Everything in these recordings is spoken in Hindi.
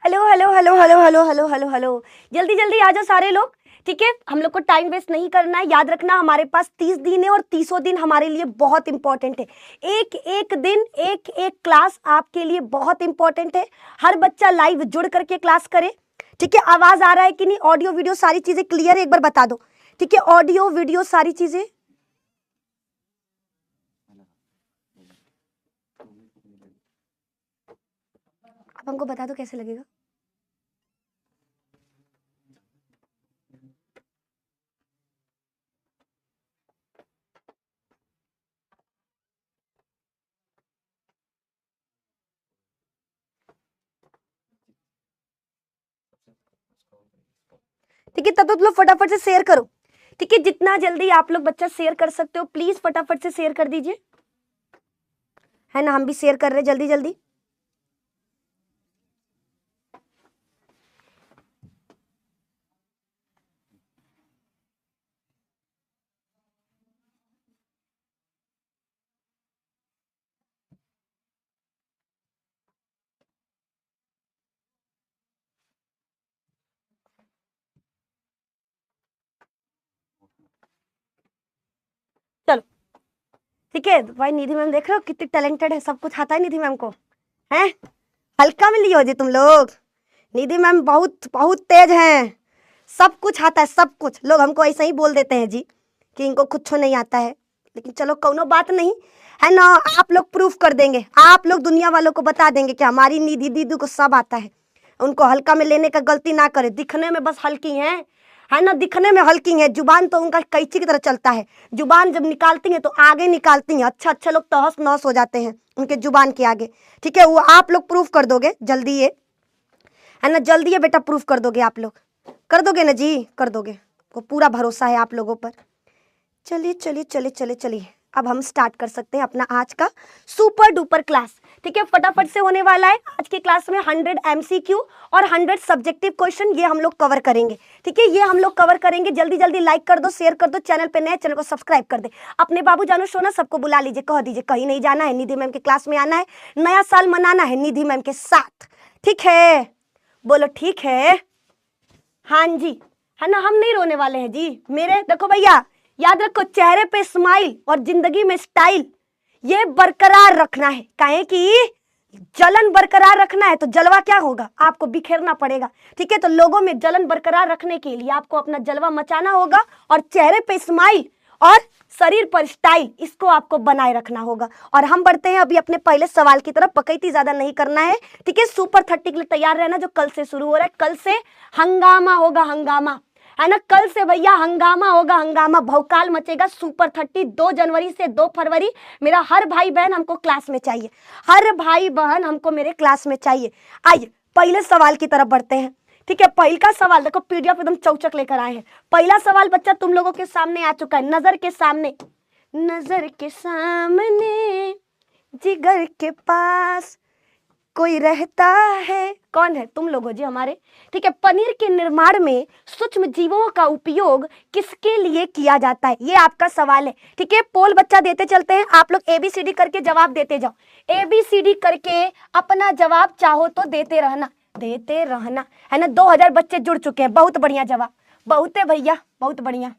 Hello hello hello hello hello hello hello hello, जल्दी जल्दी आ जाओ सारे लोग। ठीक है, हम लोग को टाइम वेस्ट नहीं करना है। याद रखना हमारे पास 30 दिन है और 30 दिन हमारे लिए बहुत इंपॉर्टेंट है। एक एक दिन एक एक क्लास आपके लिए बहुत इंपॉर्टेंट है। हर बच्चा लाइव जुड़ करके क्लास करे। ठीक है, आवाज आ रहा है कि नहीं? ऑडियो वीडियो सारी चीजें क्लियर है? एक बार बता दो। ठीक है, ऑडियो वीडियो सारी चीजें। अब हमको बता दो कैसे लगेगा। ठीक है, तब तो तुम लोग फटाफट से शेयर करो। ठीक है, जितना जल्दी आप लोग बच्चा शेयर कर सकते हो प्लीज फटाफट से शेयर कर दीजिए, है ना? हम भी शेयर कर रहे हैं जल्दी जल्दी। चलो ठीक है भाई, निधि मैम देख रहे हो कितनी टैलेंटेड है, सब कुछ आता है निधि मैम को, है? हल्का में लियो जी तुम लोग। निधि मैम बहुत बहुत तेज हैं, सब कुछ आता है सब कुछ। लोग हमको ऐसे ही बोल देते हैं जी कि इनको कुछ नहीं आता है, लेकिन चलो कोनो बात नहीं, है ना? आप लोग प्रूफ कर देंगे, आप लोग दुनिया वालों को बता देंगे कि हमारी निधि दीदी को सब आता है। उनको हल्का में लेने का गलती ना करे। दिखने में बस हल्की है ना? दिखने में हल्की है, जुबान तो उनका कैंची की तरह चलता है। जुबान जब निकालती हैं तो आगे निकालती हैं, अच्छा अच्छा लोग तहस नहस हो जाते हैं उनके जुबान के आगे। ठीक है, वो आप लोग प्रूफ कर दोगे जल्दी, ये है ना? जल्दी ये बेटा प्रूफ कर दोगे, आप लोग कर दोगे ना जी? कर दोगे, को पूरा भरोसा है आप लोगों पर। चलिए चलिए चलिए चलिए चलिए, अब हम स्टार्ट कर सकते हैं अपना आज का सुपर डुपर क्लास। ठीक है, फटाफट से होने वाला है। आज की क्लास में 100 MCQ और 100 सब्जेक्टिव क्वेश्चन ये हम लोग कवर करेंगे। ठीक है, ये हम लोग कवर करेंगे। जल्दी जल्दी लाइक कर दो, शेयर कर दो, चैनल पे नए चैनल को सब्सक्राइब कर दे। अपने बाबू जानो सोना सबको बुला लीजिए, कह दीजिए कहीं नहीं जाना है, निधि मैम के क्लास में आना है, नया साल मनाना है निधि मैम के साथ। ठीक है, बोलो ठीक है? हाँ जी, है ना? हम नहीं रोने वाले हैं जी। मेरे देखो भैया, याद रखो चेहरे पे स्माइल और जिंदगी में स्टाइल ये बरकरार रखना है। काहे कि जलन बरकरार रखना है तो जलवा क्या होगा? आपको बिखेरना पड़ेगा। ठीक है, तो लोगों में जलन बरकरार रखने के लिए आपको अपना जलवा मचाना होगा और चेहरे पे स्माइल और शरीर पर स्टाइल, इसको आपको बनाए रखना होगा। और हम बढ़ते हैं अभी अपने पहले सवाल की तरफ। बकैती ज्यादा नहीं करना है। ठीक है, सुपर 30 के लिए तैयार रहना, जो कल से शुरू हो रहा है। कल से हंगामा होगा, हंगामा, है ना? कल से भैया हंगामा होगा, हंगामा, भौकाल मचेगा। सुपर 30 2 जनवरी से 2 फरवरी मेरा हर भाई बहन हमको क्लास में चाहिए, हर भाई बहन हमको मेरे क्लास में चाहिए। आइए पहले सवाल की तरफ बढ़ते हैं। ठीक है, पहला सवाल देखो, पीडीएफ एकदम चौचक लेकर आए हैं। पहला सवाल बच्चा तुम लोगों के सामने आ चुका है, नजर के सामने, नजर के सामने जिगर के पास कोई रहता है, कौन है? तुम लोग हो जी हमारे। ठीक है, पनीर के निर्माण में सूक्ष्म जीवों का उपयोग किसके लिए किया जाता है? ये आपका सवाल है। ठीक है, पोल बच्चा देते चलते हैं, आप लोग ABCD करके जवाब देते जाओ। ABCD करके अपना जवाब चाहो तो देते रहना, देते रहना, है ना? 2000 बच्चे जुड़ चुके हैं, बहुत बढ़िया जवाब, बहुत है भैया, बहुत बढ़िया।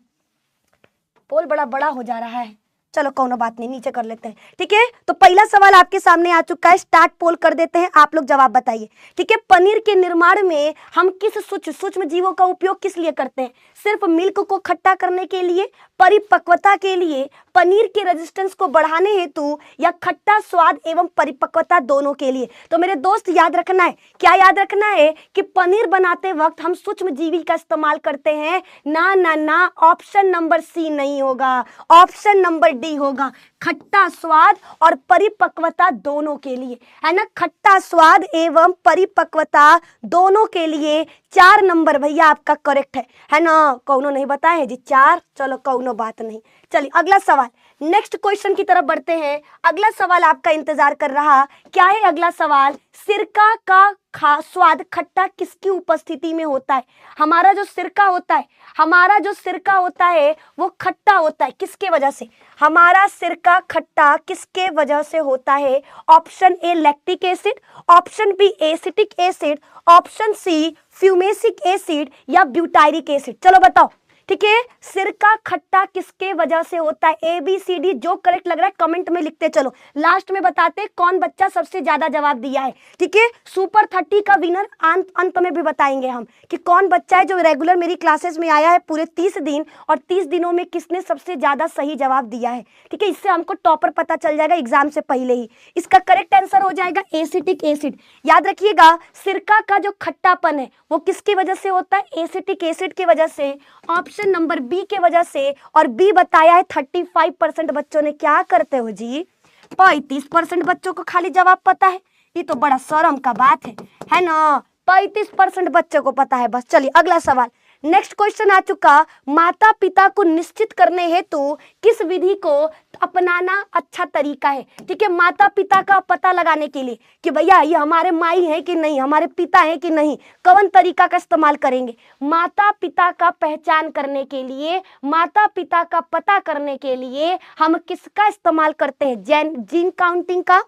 पोल बड़ा बड़ा हो जा रहा है, चलो कोनो बात नहीं, नीचे कर लेते हैं। ठीक है, तो पहला सवाल आपके सामने आ चुका है, स्टार्ट पोल कर देते हैं, आप लोग जवाब बताइए। ठीक है, पनीर के निर्माण में हम किस सूक्ष्म जीवों का उपयोग किस लिए करते हैं? सिर्फ मिल्क को खट्टा करने के लिए, परिपक्वता के लिए, पनीर के रेजिस्टेंस को बढ़ाने हेतु, या खट्टा स्वाद एवं परिपक्वता दोनों के लिए? तो मेरे दोस्त याद रखना है, क्या याद रखना है? कि पनीर बनाते वक्त हम सूक्ष्म जीवी का इस्तेमाल करते हैं। ना ना ना, ऑप्शन नंबर सी नहीं होगा, ऑप्शन नंबर डी होगा, खट्टा स्वाद और परिपक्वता दोनों के लिए, है ना? खट्टा स्वाद एवं परिपक्वता दोनों के लिए 4 नंबर भैया आपका करेक्ट है ना? कौनो नहीं बताए है जी 4, चलो कौनो बात नहीं। चलिए अगला सवाल, नेक्स्ट क्वेश्चन की तरफ बढ़ते हैं। अगला सवाल आपका इंतजार कर रहा, क्या है अगला सवाल? सिरका का स्वाद खट्टा किसकी उपस्थिति में होता है? हमारा जो सिरका होता है, हमारा जो सिरका होता है वो खट्टा होता है किसके वजह से? हमारा सिरका खट्टा किसके वजह से होता है? Option A lactic acid, option B acetic acid, option C fumaric acid या ब्यूटायरिक एसिड। चलो बताओ, ठीक है, सिरका खट्टा किसके वजह से होता है? ए बी सी डी, जो करेक्ट लग रहा है कमेंट में लिखते चलो, लास्ट में बताते कौन बच्चा सबसे ज्यादा जवाब दिया है। ठीक है, सुपर 30 का विनर अंत में भी बताएंगे हम कि कौन बच्चा है जो रेगुलर मेरी क्लासेस में आया है पूरे 30 दिन और 30 दिनों में किसने सबसे ज्यादा सही जवाब दिया है। ठीक है, इससे हमको टॉपर पता चल जाएगा एग्जाम से पहले ही। इसका करेक्ट आंसर हो जाएगा एसिटिक एसिड। याद रखिएगा, सिरका का जो खट्टापन है वो किसकी वजह से होता है? एसिटिक एसिड की वजह से, ऑप्शन नंबर बी के वजह से। और बी बताया है 35% बच्चों ने। क्या करते हो जी, 35% बच्चों को खाली जवाब पता है, ये तो बड़ा शर्म का बात है ना? 35% बच्चों को पता है बस। चलिए अगला सवाल, नेक्स्ट क्वेश्चन आ चुका। माता पिता को निश्चित करने हेतु किस विधि को अपनाना अच्छा तरीका है? ठीक है, माता पिता का पता लगाने के लिए कि भैया ये हमारे माई है कि नहीं, हमारे पिता है कि नहीं, कौन तरीका का इस्तेमाल करेंगे? माता पिता का पहचान करने के लिए, माता पिता का पता करने के लिए हम किसका इस्तेमाल करते हैं? जीन काउंटिंग का,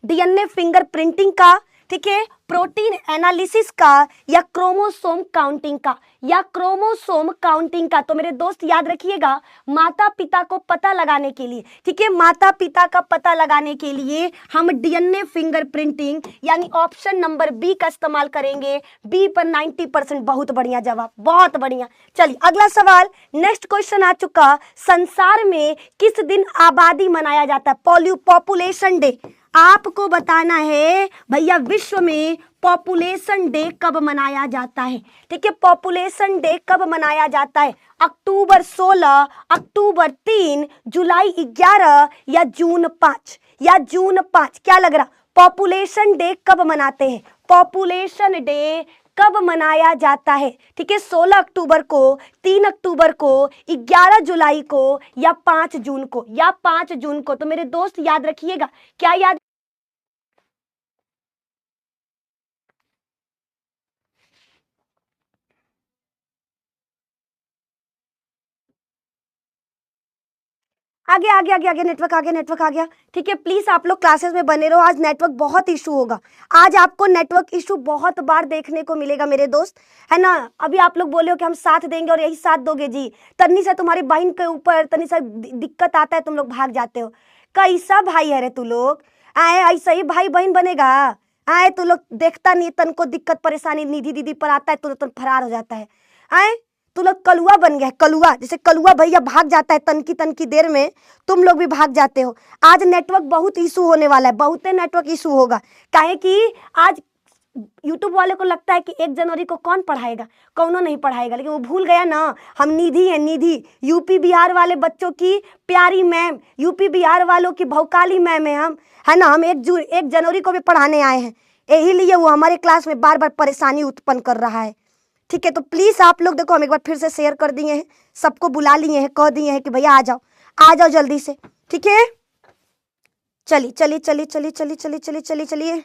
डीएनए फिंगर प्रिंटिंग का, ठीक है, प्रोटीन एनालिसिस का, या क्रोमोसोम काउंटिंग का, या क्रोमोसोम काउंटिंग का। तो मेरे दोस्त याद रखिएगा, माता पिता को पता लगाने के लिए, ठीक है, माता पिता का पता लगाने के लिए हम डीएनए फिंगर प्रिंटिंग यानी ऑप्शन नंबर बी का इस्तेमाल करेंगे। बी पर 90%। बहुत बढ़िया जवाब, बहुत बढ़िया। चलिए अगला सवाल, नेक्स्ट क्वेश्चन आ चुका। संसार में किस दिन आबादी मनाया जाता है? Population day. आपको बताना है भैया विश्व में पॉपुलेशन डे कब मनाया जाता है। ठीक है, पॉपुलेशन डे कब मनाया जाता है? अक्टूबर 16, अक्टूबर 3, जुलाई 11 या जून 5? या जून 5 क्या लग रहा? पॉपुलेशन डे कब मनाते हैं? पॉपुलेशन डे कब मनाया जाता है? ठीक है, 16 अक्टूबर को, 3 अक्टूबर को, 11 जुलाई को या 5 जून को? या 5 जून को। तो मेरे दोस्त याद रखिएगा, क्या याद? आगे आगे आगे आगे, नेटवर्क आ गया, नेटवर्क आ गया। ठीक है, प्लीज आप लोग क्लासेस में बने रहो, आज नेटवर्क बहुत इशू होगा। आज आपको नेटवर्क इशू बहुत बार देखने को मिलेगा मेरे दोस्त, है ना? अभी आप लोग बोले हो कि हम साथ देंगे और यही साथ दोगे जी। तन्नी से तुम्हारी बहन के ऊपर तन्नी से दिक्कत आता है, तुम लोग भाग जाते हो। कैसा भाई है रे तू लोग? आए ऐसा ही भाई बहन बनेगा? आए तू लोग देखता नहीं, तन को दिक्कत परेशानी निधि दीदी पर आता है तो फरार हो जाता है। आए तू लोग कलुआ बन गया है, कलुआ। जैसे कलुआ भैया भाग जाता है तन की देर में, तुम लोग भी भाग जाते हो। आज नेटवर्क बहुत इशू होने वाला है, बहुत नेटवर्क इशू होगा। काहे कि आज यूट्यूब वाले को लगता है कि 1 जनवरी को कौन पढ़ाएगा, कौनो नहीं पढ़ाएगा, लेकिन वो भूल गया ना, हम निधि है, निधि यूपी बिहार वाले बच्चों की प्यारी मैम, यूपी बिहार वालों की भौकाली मैम है हम, है ना? हम 1 जनवरी को भी पढ़ाने आए हैं, यही लिए वो हमारे क्लास में बार बार परेशानी उत्पन्न कर रहा है। ठीक है, तो प्लीज आप लोग देखो, हम एक बार फिर से शेयर कर दिए हैं, सबको बुला लिए हैं, कह दिए हैं कि भैया आ जाओ, आ जाओ जल्दी से। ठीक है, चलिए चलिए चलिए चलिए चलिए चलिए चलिए चलिए चलिए,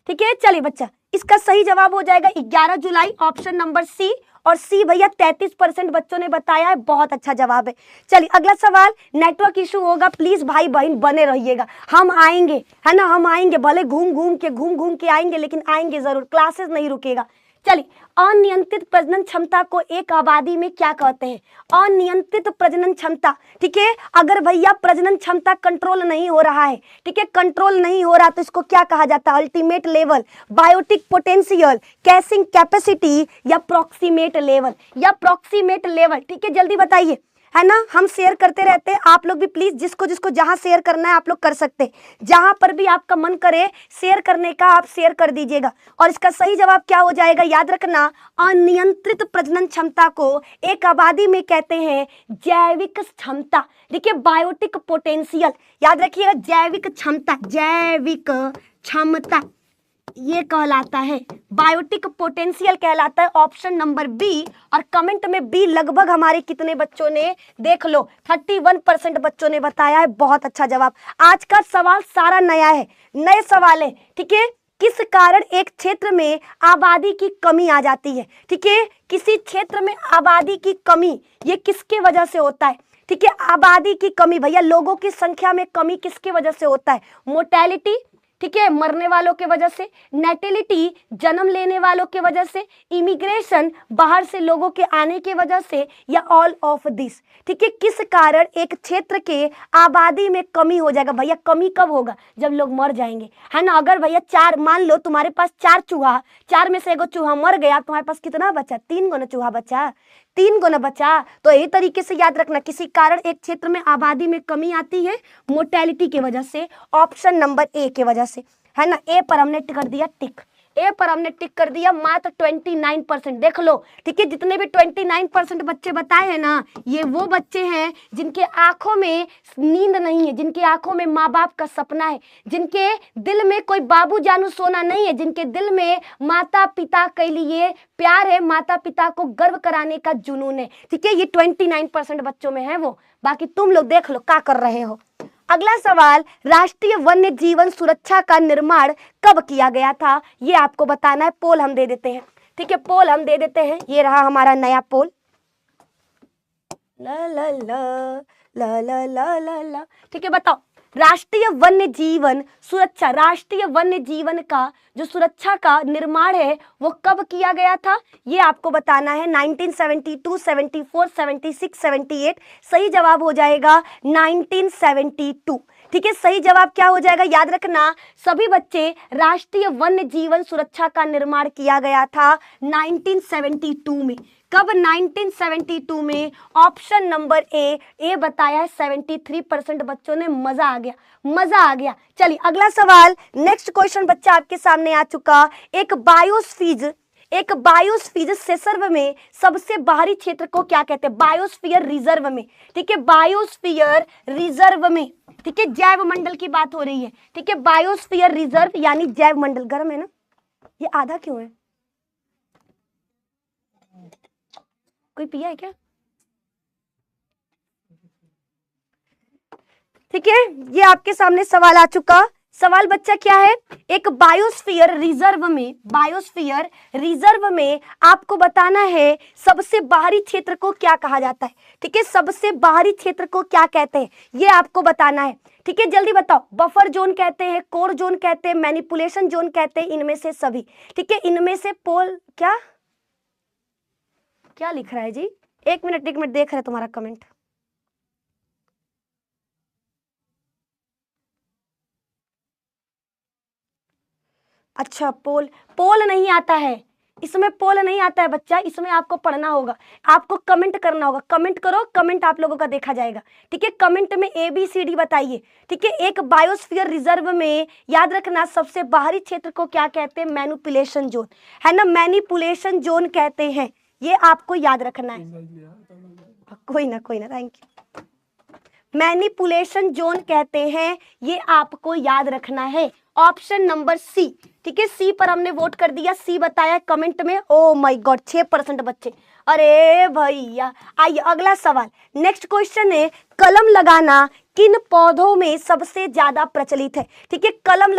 ठीक है। चलिए बच्चा, इसका सही जवाब हो जाएगा 11 जुलाई, ऑप्शन नंबर सी। और सी भैया 33% बच्चों ने बताया है, बहुत अच्छा जवाब है। चलिए अगला सवाल, नेटवर्क इशू होगा, प्लीज भाई बहन बने रहिएगा, हम आएंगे, है ना? हम आएंगे, भले घूम घूम के आएंगे, लेकिन आएंगे जरूर, क्लासेस नहीं रुकेगा। चलिए, अनियंत्रित प्रजनन क्षमता को एक आबादी में क्या कहते हैं? अनियंत्रित प्रजनन क्षमता। ठीक है, अगर भैया प्रजनन क्षमता कंट्रोल नहीं हो रहा है, ठीक है, कंट्रोल नहीं हो रहा, तो इसको क्या कहा जाता है? Ultimate level, biotic potential, carrying capacity या प्रॉक्सीमेट लेवल? या प्रॉक्सीमेट लेवल। ठीक है, जल्दी बताइए, है ना? हम शेयर करते रहते हैं, आप लोग भी प्लीज जिसको जिसको जहां शेयर करना है आप लोग कर सकते हैं, जहां पर भी आपका मन करे शेयर करने का आप शेयर कर दीजिएगा। और इसका सही जवाब क्या हो जाएगा? याद रखना, अनियंत्रित प्रजनन क्षमता को एक आबादी में कहते हैं जैविक क्षमता। देखिए, बायोटिक पोटेंशियल, याद रखिएगा, जैविक क्षमता, जैविक क्षमता, ये कहलाता है बायोटिक पोटेंशियल कहलाता है, ऑप्शन नंबर बी। और कमेंट में बी लगभग हमारे कितने बच्चों ने, देख लो 31% बच्चों ने बताया है। बहुत अच्छा जवाब। आज का सवाल सारा नया है, नए सवाल है, ठीक है। किस कारण एक क्षेत्र में आबादी की कमी आ जाती है, ठीक है। किसी क्षेत्र में आबादी की कमी, ये किसके वजह से होता है, ठीक है। आबादी की कमी भैया, लोगों की संख्या में कमी किसके वजह से होता है, मोर्टेलिटी, ठीक है, मरने वालों के वजह से, नेटिलिटी, जन्म लेने वालों के वजह से, इमिग्रेशन, बाहर से लोगों के आने के वजह से, या ऑल ऑफ दिस, ठीक है। किस कारण एक क्षेत्र के आबादी में कमी हो जाएगा भैया, कमी कब होगा, जब लोग मर जाएंगे, है ना। अगर भैया चार, मान लो तुम्हारे पास 4 चूहा, 4 में से एगो चूहा मर गया, तुम्हारे पास कितना बचा, 3 गो ना चूहा बचा, 3 गो ना बचा। तो यही तरीके से याद रखना, किसी कारण एक क्षेत्र में आबादी में कमी आती है मोर्टेलिटी के वजह से, ऑप्शन नंबर ए के वजह से, है ना। ए पर हमने कर दिया टिक, ए पर हमने टिक कर दिया। मात्र 29% देख लो, ठीक है। जितने भी 29% बच्चे बताए हैं ना, ये वो बच्चे हैं जिनके आंखों में नींद नहीं है, जिनके आंखों में माँ बाप का सपना है, जिनके दिल में कोई बाबू जानू सोना नहीं है, जिनके दिल में माता पिता के लिए प्यार है, माता पिता को गर्व कराने का जुनून है, ठीक है। ये 29% बच्चों में है वो। बाकी तुम लोग देख लो क्या कर रहे हो। अगला सवाल, राष्ट्रीय वन्य जीवन सुरक्षा का निर्माण कब किया गया था, ये आपको बताना है। पोल हम दे देते हैं, ठीक है, पोल हम दे देते हैं। ये रहा हमारा नया पोल, ला ला ला ला ला ला ला ला, ठीक है। बताओ, राष्ट्रीय वन्य जीवन सुरक्षा, राष्ट्रीय वन्य जीवन का जो सुरक्षा का निर्माण है वो कब किया गया था, ये आपको बताना है। 1972, 74, 76, 78। सही जवाब हो जाएगा 1972, ठीक है। सही जवाब क्या हो जाएगा, याद रखना सभी बच्चे, राष्ट्रीय वन्य जीवन सुरक्षा का निर्माण किया गया था 1972 में। कब, 1972 में। ऑप्शन नंबर ए बताया है। 73% बच्चों ने, मजा आ गया, मजा आ गया। चलिए अगला सवाल, नेक्स्ट क्वेश्चन बच्चा आपके सामने आ चुका। एक बायोस्फीयर रिजर्व में सबसे बाहरी क्षेत्र को क्या कहते हैं, बायोस्फीयर रिजर्व में, ठीक है। बायोस्फीयर रिजर्व में, ठीक है, जैव मंडल की बात हो रही है, ठीक है। बायोस्फीयर रिजर्व यानी जैव मंडल। गर्म है ना, ये आधा क्यों है, कोई पिया है क्या, ठीक है। ये आपके सामने सवाल आ चुका। सवाल बच्चा क्या है, एक बायोस्फीयर रिजर्व में आपको बताना है सबसे बाहरी क्षेत्र को क्या कहा जाता है, ठीक है। सबसे बाहरी क्षेत्र को क्या कहते हैं, ये आपको बताना है, ठीक है। जल्दी बताओ, बफर जोन कहते हैं, कोर जोन कहते हैं, मैनिपुलेशन जोन कहते हैं, इनमें से सभी, ठीक है। इनमें से पोल क्या लिख रहा है जी, एक मिनट देख रहे तुम्हारा कमेंट। अच्छा, पोल नहीं आता है, इसमें पोल नहीं आता है बच्चा, इसमें आपको पढ़ना होगा, आपको कमेंट करना होगा। कमेंट करो, कमेंट आप लोगों का देखा जाएगा, ठीक है। कमेंट में ABCD बताइए, ठीक है। एक बायोस्फीयर रिजर्व में याद रखना सबसे बाहरी क्षेत्र को क्या कहते हैं, मैनिपुलेशन जोन, है ना, मैनिपुलेशन जोन कहते हैं, ये आपको याद रखना है। कोई ना, थैंक यू। मैनिपुलेशन जोन कहते हैं, ये आपको याद रखना है। ऑप्शन नंबर सी, ठीक है। सी पर हमने वोट कर दिया, सी बताया कमेंट में। ओ माय गॉड, 6% बच्चे, अरे भैया। आइए अगला सवाल, नेक्स्ट क्वेश्चन है, कलम लगाना किन पौधों में सबसे ज्यादा प्रचलित है, ठीक है। कलम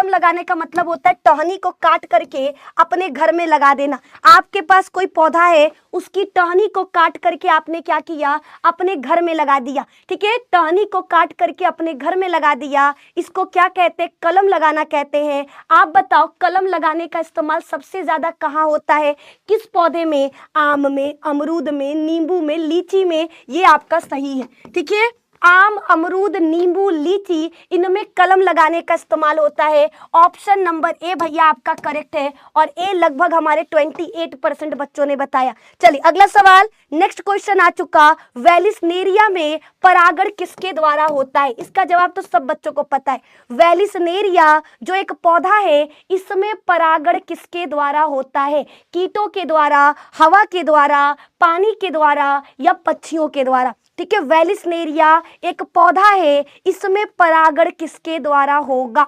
लगाने का मतलब होता है टहनी को काट करके अपने घर में लगा देना। आपके पास कोई पौधा है, उसकी टहनी को काट करके आपने क्या किया, अपने घर में लगा दिया, ठीक है। टहनी को काट करके अपने घर में लगा दिया, इसको क्या कहते हैं, कलम लगाना कहते हैं। आप बताओ, कलम लगाने का इस्तेमाल सबसे ज्यादा कहाँ होता है, किस पौधे में, आम में, अमरूद में, नींबू में, लीची में, ये आपका सही है, ठीक है। आम, अमरूद, नींबू, लीची, इनमें कलम लगाने का इस्तेमाल होता है। ऑप्शन नंबर ए भैया आपका करेक्ट है, और ए लगभग हमारे 28% बच्चों ने बताया। चलिए अगला सवाल, नेक्स्ट क्वेश्चन आ चुका। वेलिसनेरिया में परागण किसके द्वारा होता है, इसका जवाब तो सब बच्चों को पता है। वेलिसनेरिया जो एक पौधा है, इसमें परागण किसके द्वारा होता है, कीटों के द्वारा, हवा के द्वारा, पानी के द्वारा, या पक्षियों के द्वारा, ठीक है। वेलिसनेरिया एक पौधा है, इसमें परागण किसके द्वारा होगा,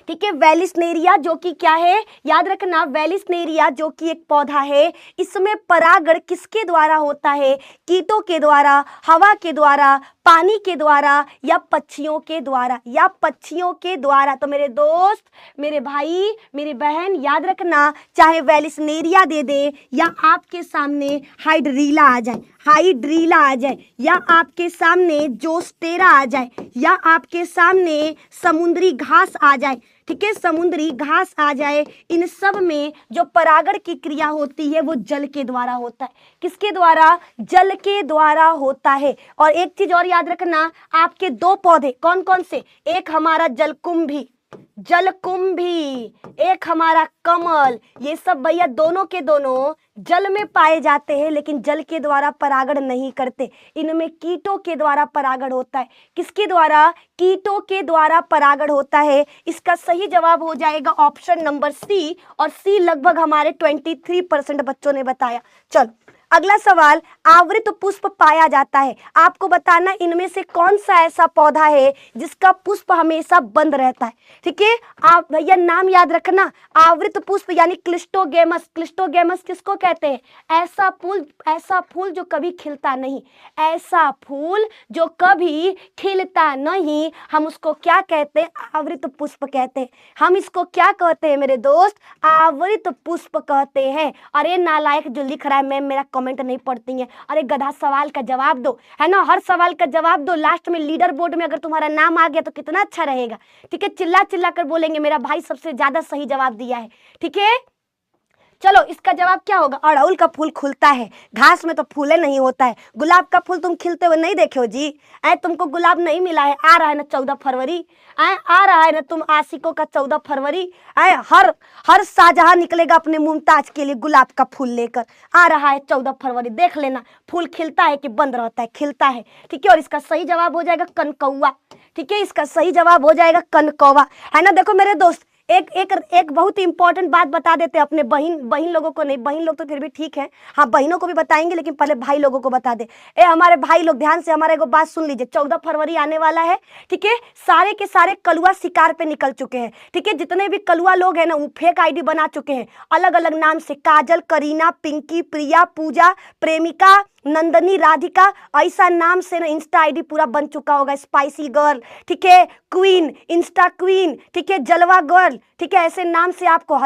ठीक है, वेलिस्नेरिया जो कि क्या है, याद रखना, वेलिस्नेरिया जो कि एक पौधा है, इसमें परागण किसके द्वारा होता है, कीटों के द्वारा, हवा के द्वारा, पानी के द्वारा या पक्षियों के द्वारा, या पक्षियों के द्वारा। तो मेरे दोस्त, मेरे भाई, मेरी बहन, याद रखना, चाहे वेलिस्नेरिया दे दे या आपके सामने हाइड्रीला आ जाए, हाइड्रीला आ जाए, या आपके सामने जोस्टेरा आ जाए, या आपके सामने समुद्री घास आ जाए, ठीक है, समुद्री घास आ जाए, इन सब में जो परागण की क्रिया होती है वो जल के द्वारा होता है। किसके द्वारा? जल के द्वारा होता है। और एक चीज और याद रखना, आपके दो पौधे कौन कौन से, एक हमारा जलकुंभी, जलकुंभी, एक हमारा कमल, ये सब भैया दोनों के दोनों जल में पाए जाते हैं, लेकिन जल के द्वारा परागण नहीं करते। इनमें कीटों के द्वारा परागण होता है। किसके द्वारा? कीटों के द्वारा परागण होता है। इसका सही जवाब हो जाएगा ऑप्शन नंबर सी, और सी लगभग हमारे 23% बच्चों ने बताया। चलो अगला सवाल, आवृत पुष्प पाया जाता है, आपको बताना इनमें से कौन सा ऐसा पौधा है जिसका पुष्प हमेशा बंद रहता है। ठीक है, आप भैया नाम याद रखना, आवृत पुष्प यानी क्लिस्टोगेमस। क्लिस्टोगेमस किसको कहते हैं? ऐसा फूल जो कभी खिलता नहीं, ऐसा फूल जो कभी खिलता नहीं, हम उसको क्या कहते हैं? आवृत पुष्प कहते हैं। हम इसको क्या कहते हैं मेरे दोस्त? आवृत पुष्प कहते हैं। अरे नालायक जो लिख रहा है मैम मेरा कमेंट नहीं पढ़ती है, अरे गधा सवाल का जवाब दो, है ना, हर सवाल का जवाब दो। लास्ट में लीडर बोर्ड में अगर तुम्हारा नाम आ गया तो कितना अच्छा रहेगा। ठीक है, चिल्ला चिल्ला कर बोलेंगे मेरा भाई सबसे ज्यादा सही जवाब दिया है। ठीक है, चलो इसका जवाब क्या होगा? अड़हुल का फूल खुलता है, घास में तो फूले नहीं होता है। गुलाब का फूल तुम खिलते हुए नहीं देखे हो जी? तुमको गुलाब नहीं मिला है? आ रहा है ना 14 फरवरी, आ रहा है ना तुम आशिकों का 14 फरवरी। हर शाहजहां निकलेगा अपने मुमताज के लिए गुलाब का फूल लेकर। आ रहा है 14 फरवरी, देख लेना फूल खिलता है कि बंद रहता है? खिलता है। ठीक है, और इसका सही जवाब हो जाएगा कनकौआ। ठीक है, इसका सही जवाब हो जाएगा कनकौआ, है ना। देखो मेरे दोस्त, एक बहुत ही इंपॉर्टेंट बात बता देते हैं अपने बहन लोगों को, नहीं बहन लोग तो फिर भी ठीक है, हाँ बहनों को भी बताएंगे, लेकिन पहले भाई लोगों को बता दे। हमारे भाई लोग ध्यान से हमारे को बात सुन लीजिए, 14 फरवरी आने वाला है। ठीक है, सारे के सारे कलुआ शिकार पे निकल चुके हैं। ठीक है, जितने भी कलुआ लोग हैं ना वो फेक आईडी बना चुके हैं, अलग अलग नाम से, काजल, करीना, पिंकी, प्रिया, पूजा, प्रेमिका, नंदनी, राधिका, ऐसा नाम से ना इंस्टा आईडी पूरा बन चुका होगा। स्पाइसी गर्ल, ठीक है, क्वीन, इंस्टा क्वीन, ठीक है, जलवा गर्ल, ठीक है, ऐसे नाम से आपको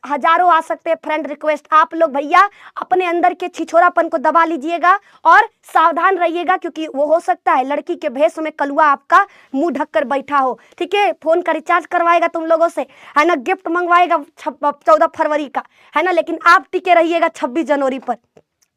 हजारों आ सकते हैं फ्रेंड रिक्वेस्ट। आप लोग भैया अपने अंदर के छिछोरापन को दबा लीजिएगा और सावधान रहिएगा, क्योंकि वो हो सकता है लड़की के भेष में कलुआ आपका मुंह ढककर बैठा हो। ठीक है, फोन का रिचार्ज करवाएगा तुम लोगों से, है ना, गिफ्ट मंगवाएगा 14 फरवरी का, है ना, लेकिन आप टिके रहिएगा 26 जनवरी पर।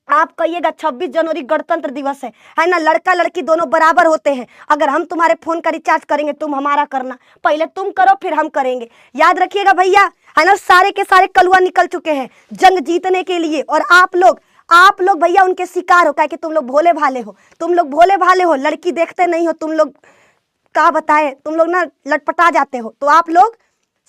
आप कहिएगा 26 जनवरी गणतंत्र दिवस है ना, लड़का लड़की दोनों बराबर होते हैं। अगर हम तुम्हारे फोन का रिचार्ज करेंगे तुम हमारा करना, पहले तुम करो फिर हम करेंगे, याद रखिएगा भैया, है ना। सारे के सारे कलुआ निकल चुके हैं जंग जीतने के लिए, और आप लोग भैया उनके शिकार हो, क्या कि तुम लोग भोले भाले हो, तुम लोग भोले भाले हो, लड़की देखते नहीं हो तुम लोग, क्या बताए, तुम लोग ना लटपटा जाते हो। तो आप लोग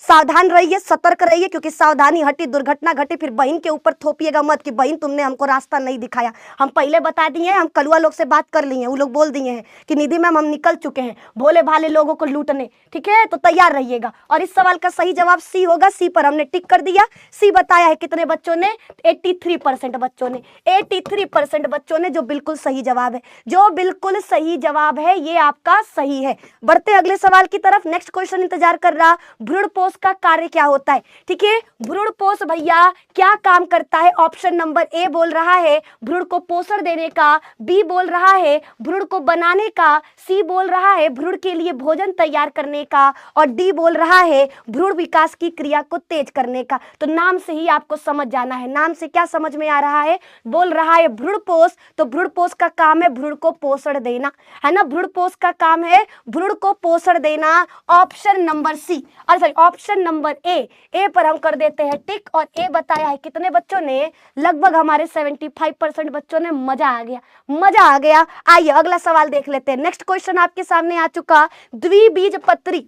सावधान रहिए, सतर्क रहिए, क्योंकि सावधानी हटी दुर्घटना घटी। फिर बहन के ऊपर थोपिएगा मत कि बहन तुमने हमको रास्ता नहीं दिखाया। हम पहले बता दिए हैं, हम कलुआ लोग से बात कर लिए हैं, वो लोग बोल दिए हैं कि निधि मैम हम निकल चुके हैं भोले भाले लोगों को लूटने। ठीक है, तो तैयार रहिएगा। और इस सवाल का सही जवाब सी होगा, सी पर हमने टिक कर दिया। सी बताया है कितने बच्चों ने? 83% बच्चों ने, 83% बच्चों ने, जो बिल्कुल सही जवाब है, जो बिल्कुल सही जवाब है, ये आपका सही है। बढ़ते अगले सवाल की तरफ। नेक्स्ट क्वेश्चन इंतजार कर रहा, भ्रूणपोष का कार्य क्या होता है? ठीक है, भ्रूणपोष भैया क्या काम करता है? ऑप्शन नंबर ए बोल रहा है भ्रूण को पोषण देने का, बी बोल रहा है भ्रूण को बनाने का, सी बोल रहा है भ्रूण के लिए भोजन तैयार करने का, और डी बोल रहा है भ्रूण विकास की क्रिया को तेज करने का। तो नाम से ही आपको समझ जाना है, नाम से क्या समझ में आ रहा है? बोल रहा है भ्रूणपोष, तो भ्रूणपोष का काम है भ्रूण को पोषण देना, है ना, भ्रूणपोष का काम है भ्रूण को पोषण देना। Option number C, sorry option number A पर हम कर देते हैं टिक। और ए बताया है कितने बच्चों ने? लगभग हमारे 75% बच्चों ने। मजा आ गया, मजा आ गया। आइए अगला सवाल देख लेते हैं। नेक्स्ट क्वेश्चन आपके सामने आ चुका, द्विबीजपत्री।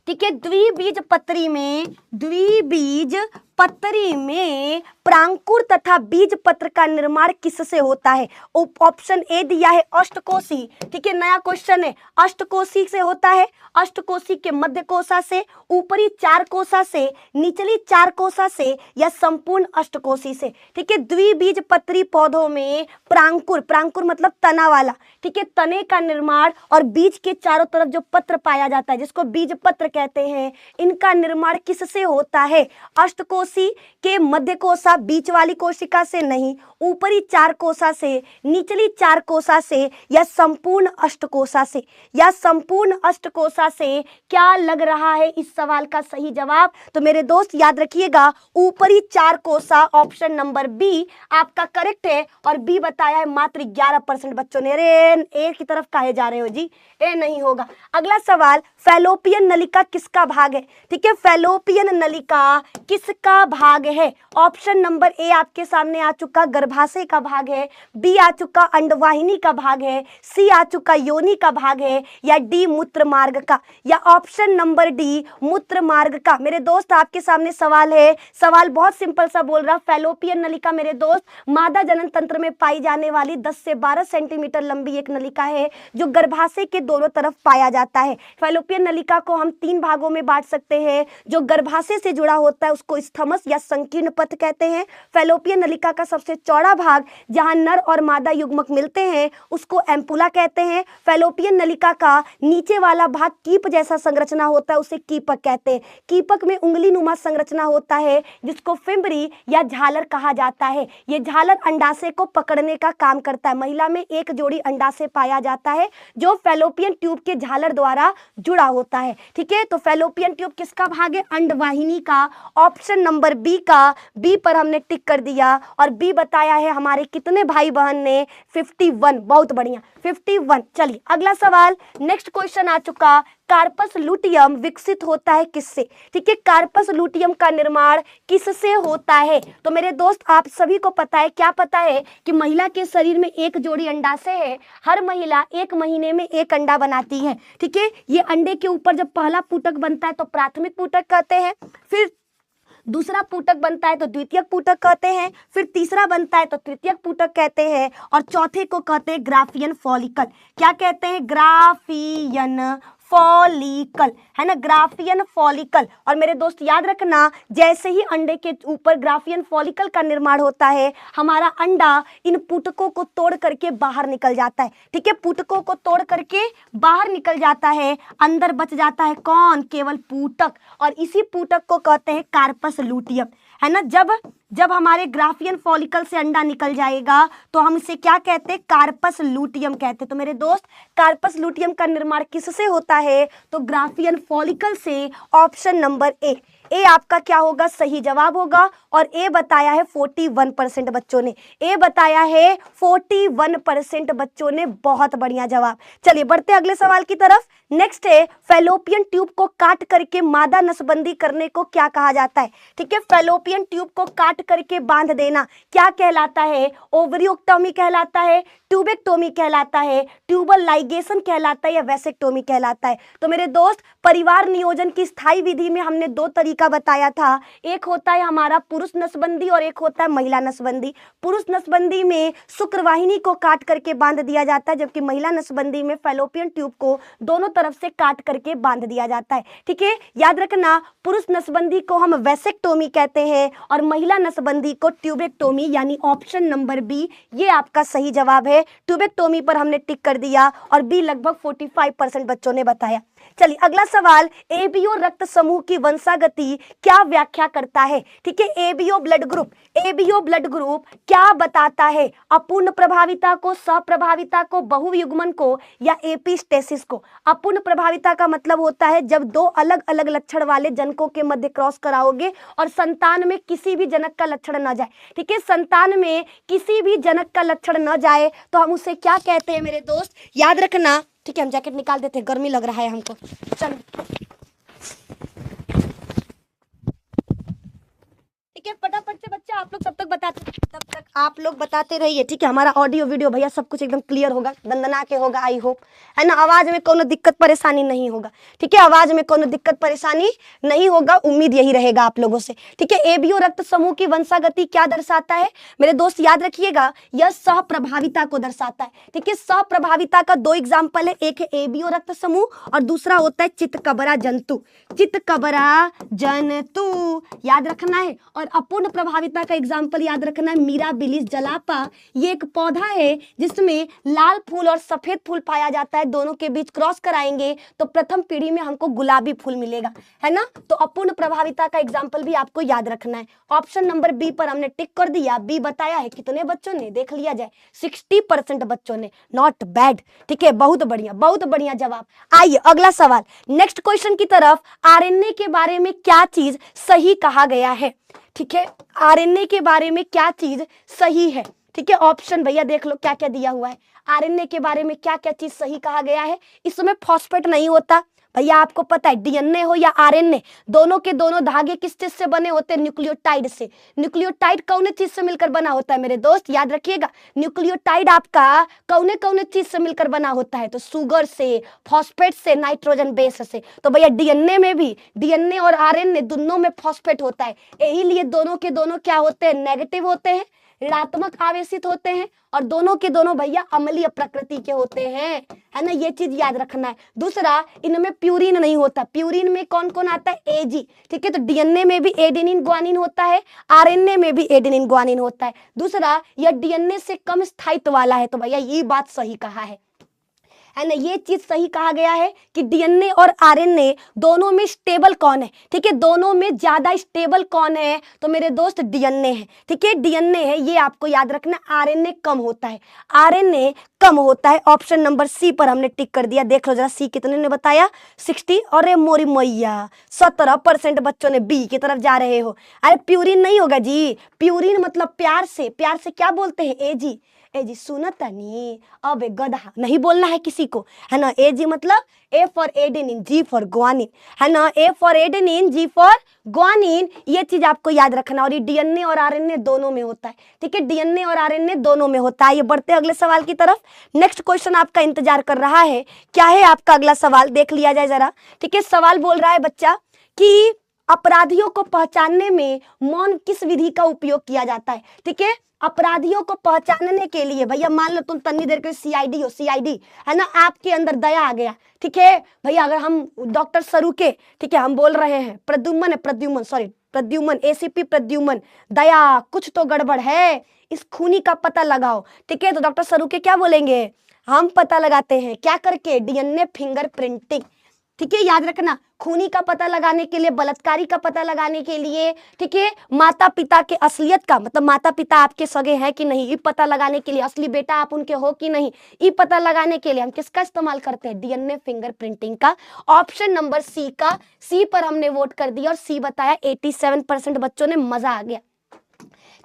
ठीक है, द्विबीजपत्री में प्रांकुर तथा बीज पत्र का निर्माण किससे होता है? ऑप्शन ए दिया है अष्टकोशी, ठीक है, नया क्वेश्चन है। अष्टकोशी से होता है, अष्टकोशी के मध्य कोशा से, ऊपरी 4 कोशा से, निचली 4 कोशा से, या संपूर्ण अष्टकोशी से, ठीक है। द्विबीजपत्री पौधों में प्रांकुर, प्रांकुर मतलब तना वाला, ठीक है, तने का निर्माण और बीज के चारों तरफ जो पत्र पाया जाता है जिसको बीज पत्र कहते हैं, इनका निर्माण किससे होता है? अष्टकोशी के मध्य कोशा बीच वाली कोशिका से नहीं, ऊपरी 4 कोशा से, निचली 4 कोशा से, या संपूर्ण अष्टकोशा से, या संपूर्ण अष्टकोशा से। क्या लग रहा है इस सवाल का सही जवाब? तो मेरे दोस्त याद रखिएगा, ऊपरी 4 कोशा, ऑप्शन नंबर बी आपका करेक्ट है। और बी बताया है मात्र 11% बच्चों ने। अरे ए की तरफ काहे जा रहे हो जी, ए नहीं होगा। अगला सवाल, फैलोपियन नलिका किसका भाग है? ठीक है, फैलोपियन नलिका किसका भाग है? ऑप्शन नंबर ए आपके सामने आ चुका गर्भाशय का भाग है, बी आ चुका अंडवाहिनी का भाग है, सी आ चुका योनि का भाग है, या डी मूत्र मार्ग का, या ऑप्शन नंबर डी मूत्र मार्ग का। मेरे दोस्त आपके सामने सवाल है, सवाल बहुत सिंपल सा बोल रहा। फैलोपियन नलिका मेरे दोस्त मादा जनन तंत्र में पाई जाने वाली 10 से 12 सेंटीमीटर लंबी एक नलिका है जो गर्भाशय के दोनों तरफ पाया जाता है। फैलोपियन नलिका को हम 3 भागों में बांट सकते हैं। जो गर्भाशय से जुड़ा होता है उसको स्थमस या संकीर्ण पथ कहते हैं। फैलोपियन नलिका का सबसे चौड़ा भाग जहां नर और मादा युग्मक मिलते हैं उसको एम्पुला कहते हैं। फैलोपियन नलिका का नीचे वाला भाग कीप जैसा संरचना होता है, उसे कीपक कहते हैं। कीपक में उंगली नुमा संरचना होता है जिसको फिम्बरी या झालर कहा जाता है। ये झालर अंडाशय को पकड़ने का काम करता है। महिला में एक जोड़ी अंडाशय पाया जाता है जो फैलोपियन ट्यूब के झालर द्वारा जुड़ा होता है। ठीक है, तो फैलोपियन ट्यूब किसका भाग है? अंडवाहिनी का। ऑप्शन नंबर बी का, बी पर हमने टिक कर दिया। और बी बताया है हमारे कितने भाई बहन ने? 51। बहुत बढ़िया, 51। चलिए अगला सवाल, नेक्स्ट क्वेश्चन आ चुका। कार्पस लूटियम विकसित होता है किससे? ठीक है, कार्पस लूटियम का निर्माण किससे होता है? तो मेरे दोस्त आप सभी को पता है, क्या पता है कि महिला के शरीर में एक जोड़ी अंडाशय है। हर महिला 1 महीने में 1 अंडा बनाती है। ठीक है, ये अंडे के ऊपर जब पहला पुटक बनता है तो प्राथमिक पुटक कहते हैं, फिर दूसरा पुटक बनता है तो द्वितीयक पुटक कहते हैं, फिर तीसरा बनता है तो तृतीयक पुटक कहते हैं, और चौथे को कहते हैं ग्राफियन फॉलिकल। क्या कहते हैं? ग्राफियन फॉलिकल, है ना, ग्राफियन फॉलिकल। और मेरे दोस्त याद रखना, जैसे ही अंडे के ऊपर ग्राफियन फॉलिकल का निर्माण होता है, हमारा अंडा इन पुटकों को तोड़ करके बाहर निकल जाता है। ठीक है, पुटकों को तोड़ करके बाहर निकल जाता है, अंदर बच जाता है कौन? केवल पुटक। और इसी पुटक को कहते हैं कार्पस लूटियम, है ना। जब हमारे ग्राफियन फॉलिकल से अंडा निकल जाएगा तो हम इसे क्या कहते हैं? कार्पस लूटियम कहते हैं। तो मेरे दोस्त कार्पस लूटियम का निर्माण किससे होता है? तो ग्राफियन फॉलिकल से। ऑप्शन नंबर ए आपका क्या होगा? सही जवाब होगा। और ए बताया है 41% बच्चों ने, ए बताया है 41% बच्चों ने। बहुत बढ़िया जवाब। चलिए बढ़ते अगले सवाल की तरफ। नेक्स्ट है, फैलोपियन ट्यूब को काट करके मादा नसबंदी करने को क्या कहा जाता है? ठीक है, फैलोपियन ट्यूब को काट करके बांध देना क्या कहलाता है? ओवरियोक्टोमी कहलाता है, ट्यूबेक्टोमी कहलाता है, ट्यूबल लाइगेशन कहलाता है, या वैसेक्टोमी कहलाता है? तो मेरे दोस्त परिवार नियोजन की स्थायी विधि में हमने 2 तरीका बताया था। एक होता है हमारा पुरुष नसबंदी और एक होता है महिला नसबंदी। पुरुष नसबंदी में शुक्रवाहिनी को काट करके बांध दिया जाता है, जबकि महिला नसबंदी में फैलोपियन ट्यूब को दोनों तरफ से काट करके बांध दिया जाता है। ठीक है, याद रखना, पुरुष नसबंदी को हम वैसेक्टोमी कहते हैं और महिला नसबंदी को ट्यूबेक्टोमी, यानी ऑप्शन नंबर बी ये आपका सही जवाब है। ट्यूबेक्टोमी पर हमने टिक कर दिया और बी लगभग 45% बच्चों ने बताया। चलिए अगला सवाल, एबीओ रक्त समूह की वंशागति क्या व्याख्या करता है? ठीक है, एबीओ ब्लड ग्रुप क्या बताता है? अपूर्ण प्रभाविता को, सप्रभाविता को, बहुयुग्मन को, या एपिस्टेसिस को? अपूर्ण प्रभाविता का मतलब होता है जब 2 अलग अलग लक्षण वाले जनकों के मध्य क्रॉस कराओगे और संतान में किसी भी जनक का लक्षण न जाए। ठीक है, संतान में किसी भी जनक का लक्षण न जाए तो हम उसे क्या कहते हैं मेरे दोस्त? याद रखना। ठीक है, हम जैकेट निकाल देते हैं, गर्मी लग रहा है हमको। चलो ठीक है, फटाफट से बच्चा आप लोग तब तक बताते तब तक आप लोग बताते रहिए, ठीक है। हमारा ऑडियो वीडियो भैया सब कुछ एकदम क्लियर होगा, दंदना के होगा, आई होप, है ना। आवाज में कोनो दिक्कत परेशानी नहीं होगा, ठीक है। आवाज में कोनो दिक्कत परेशानी नहीं होगा, उम्मीद यही रहेगा आप लोगों से, ठीक है। एबीओ रक्त समूह की वंशागति क्या दर्शाता है मेरे दोस्त, याद रखिएगा, यह सहप्रभाविता को दर्शाता है, ठीक है। सहप्रभाविता का दो एग्जाम्पल है, एक है एबीओ रक्त समूह और दूसरा होता है चित्तकबरा जंतु, चित्तकबरा जंतु याद रखना है। और अपूर्ण प्रभाविता का एग्जाम्पल याद रखना है, मिराबिलिस जलापा। ये एक पौधा है जिसमें लाल फूल और सफेद फूल पाया जाता है, दोनों के बीच क्रॉस कराएंगे तो प्रथम पीढ़ी में हमको गुलाबी फूल मिलेगा, है ना। तो अपूर्ण प्रभाविता का एग्जाम्पल भी आपको याद रखना है। ऑप्शन नंबर बी पर हमने टिक कर दिया। बी बताया है कितने बच्चों ने, देख लिया जाए, 60% बच्चों ने, नॉट बैड, ठीक है, बहुत बढ़िया जवाब। आइए अगला सवाल, नेक्स्ट क्वेश्चन की तरफ। आरएनए के बारे में क्या चीज सही कहा गया है, ठीक है। आरएनए के बारे में क्या चीज सही है, ठीक है। ऑप्शन भैया देख लो क्या क्या दिया हुआ है। आरएनए के बारे में क्या क्या चीज सही कहा गया है। इसमें फॉस्फेट नहीं होता भैया, आपको पता है। डीएनए हो या आरएनए, दोनों के दोनों धागे किस चीज से बने होते हैं, न्यूक्लियोटाइड से। न्यूक्लियोटाइड कौन चीज से मिलकर बना होता है मेरे दोस्त, याद रखिएगा। न्यूक्लियोटाइड आपका कौन चीज से मिलकर बना होता है, तो शुगर से, फॉस्फेट से, नाइट्रोजन बेस से। तो भैया डीएनए में भी, डीएनए और आरएनए दोनों में फॉस्फेट होता है, यही लिए दोनों के दोनों क्या होते हैं, नेगेटिव होते हैं, ऋणात्मक आवेशित होते हैं, और दोनों के दोनों भैया अम्लीय प्रकृति के होते हैं, है ना। ये चीज याद रखना है। दूसरा, इनमें प्यूरिन नहीं होता। प्यूरिन में कौन कौन आता है, एजी, ठीक है। तो डीएनए में भी एडेनिन ग्वानिन होता है, आरएनए में भी एडेनिन ग्वानिन होता है। दूसरा, यह डीएनए से कम स्थायित्व वाला है, तो भैया ये बात सही कहा है ना। ये चीज सही कहा गया है कि डीएनए और आरएनए दोनों में स्टेबल कौन है, ठीक है। दोनों में ज्यादा स्टेबल कौन है, तो मेरे दोस्त डीएनए है, ठीक है। डीएनए है, ये आपको याद रखना। आरएनए कम होता है, आरएनए कम होता है। ऑप्शन नंबर सी पर हमने टिक कर दिया। देख लो जरा सी कितने ने बताया, 60। अरे मोरी मैया, 17% बच्चों ने बी की तरफ जा रहे हो। अरे प्यूरिन नहीं होगा जी, प्यूरिन मतलब प्यार से क्या बोलते हैं, एजी। एजी सुना तनी, अब गधा नहीं बोलना है किसी को, है ना। एजी मतलब A for adenine, G for guanine, है ना। A for adenine, G for guanine, ये चीज आपको याद रखना। और ये डीएनए और आरएनए दोनों में होता है, ठीक है। डीएनए और आरएनए दोनों में होता है। ये बढ़ते अगले सवाल की तरफ। नेक्स्ट क्वेश्चन आपका इंतजार कर रहा है, क्या है आपका अगला सवाल, देख लिया जाए जरा, ठीक है। सवाल बोल रहा है बच्चा कि अपराधियों को पहचानने में मौन किस विधि का उपयोग किया जाता है, ठीक है। अपराधियों को पहचानने के लिए भैया, मान लो तुम तन्नी देर के सीआईडी हो, सीआईडी, है ना, आपके अंदर दया आ गया, ठीक है भैया। अगर हम डॉक्टर सरूके, ठीक है, हम बोल रहे हैं प्रद्युमन, एसीपी प्रद्युमन, दया कुछ तो गड़बड़ है, इस खूनी का पता लगाओ, ठीक है। तो डॉक्टर सरूके क्या बोलेंगे, हम पता लगाते हैं, क्या करके, डीएनए फिंगरप्रिंटिंग, ठीक है। याद रखना, खूनी का पता लगाने के लिए, बलात्कारी का पता लगाने के लिए, ठीक है। माता पिता के असलियत का मतलब माता पिता आपके सगे हैं कि नहीं, ये पता लगाने के लिए, असली बेटा आप उनके हो कि नहीं, ये पता लगाने के लिए हम किसका इस्तेमाल करते हैं, डीएनए फिंगरप्रिंटिंग का। ऑप्शन नंबर सी का, सी पर हमने वोट कर दिया और सी बताया। 87% बच्चों ने, मजा आ गया।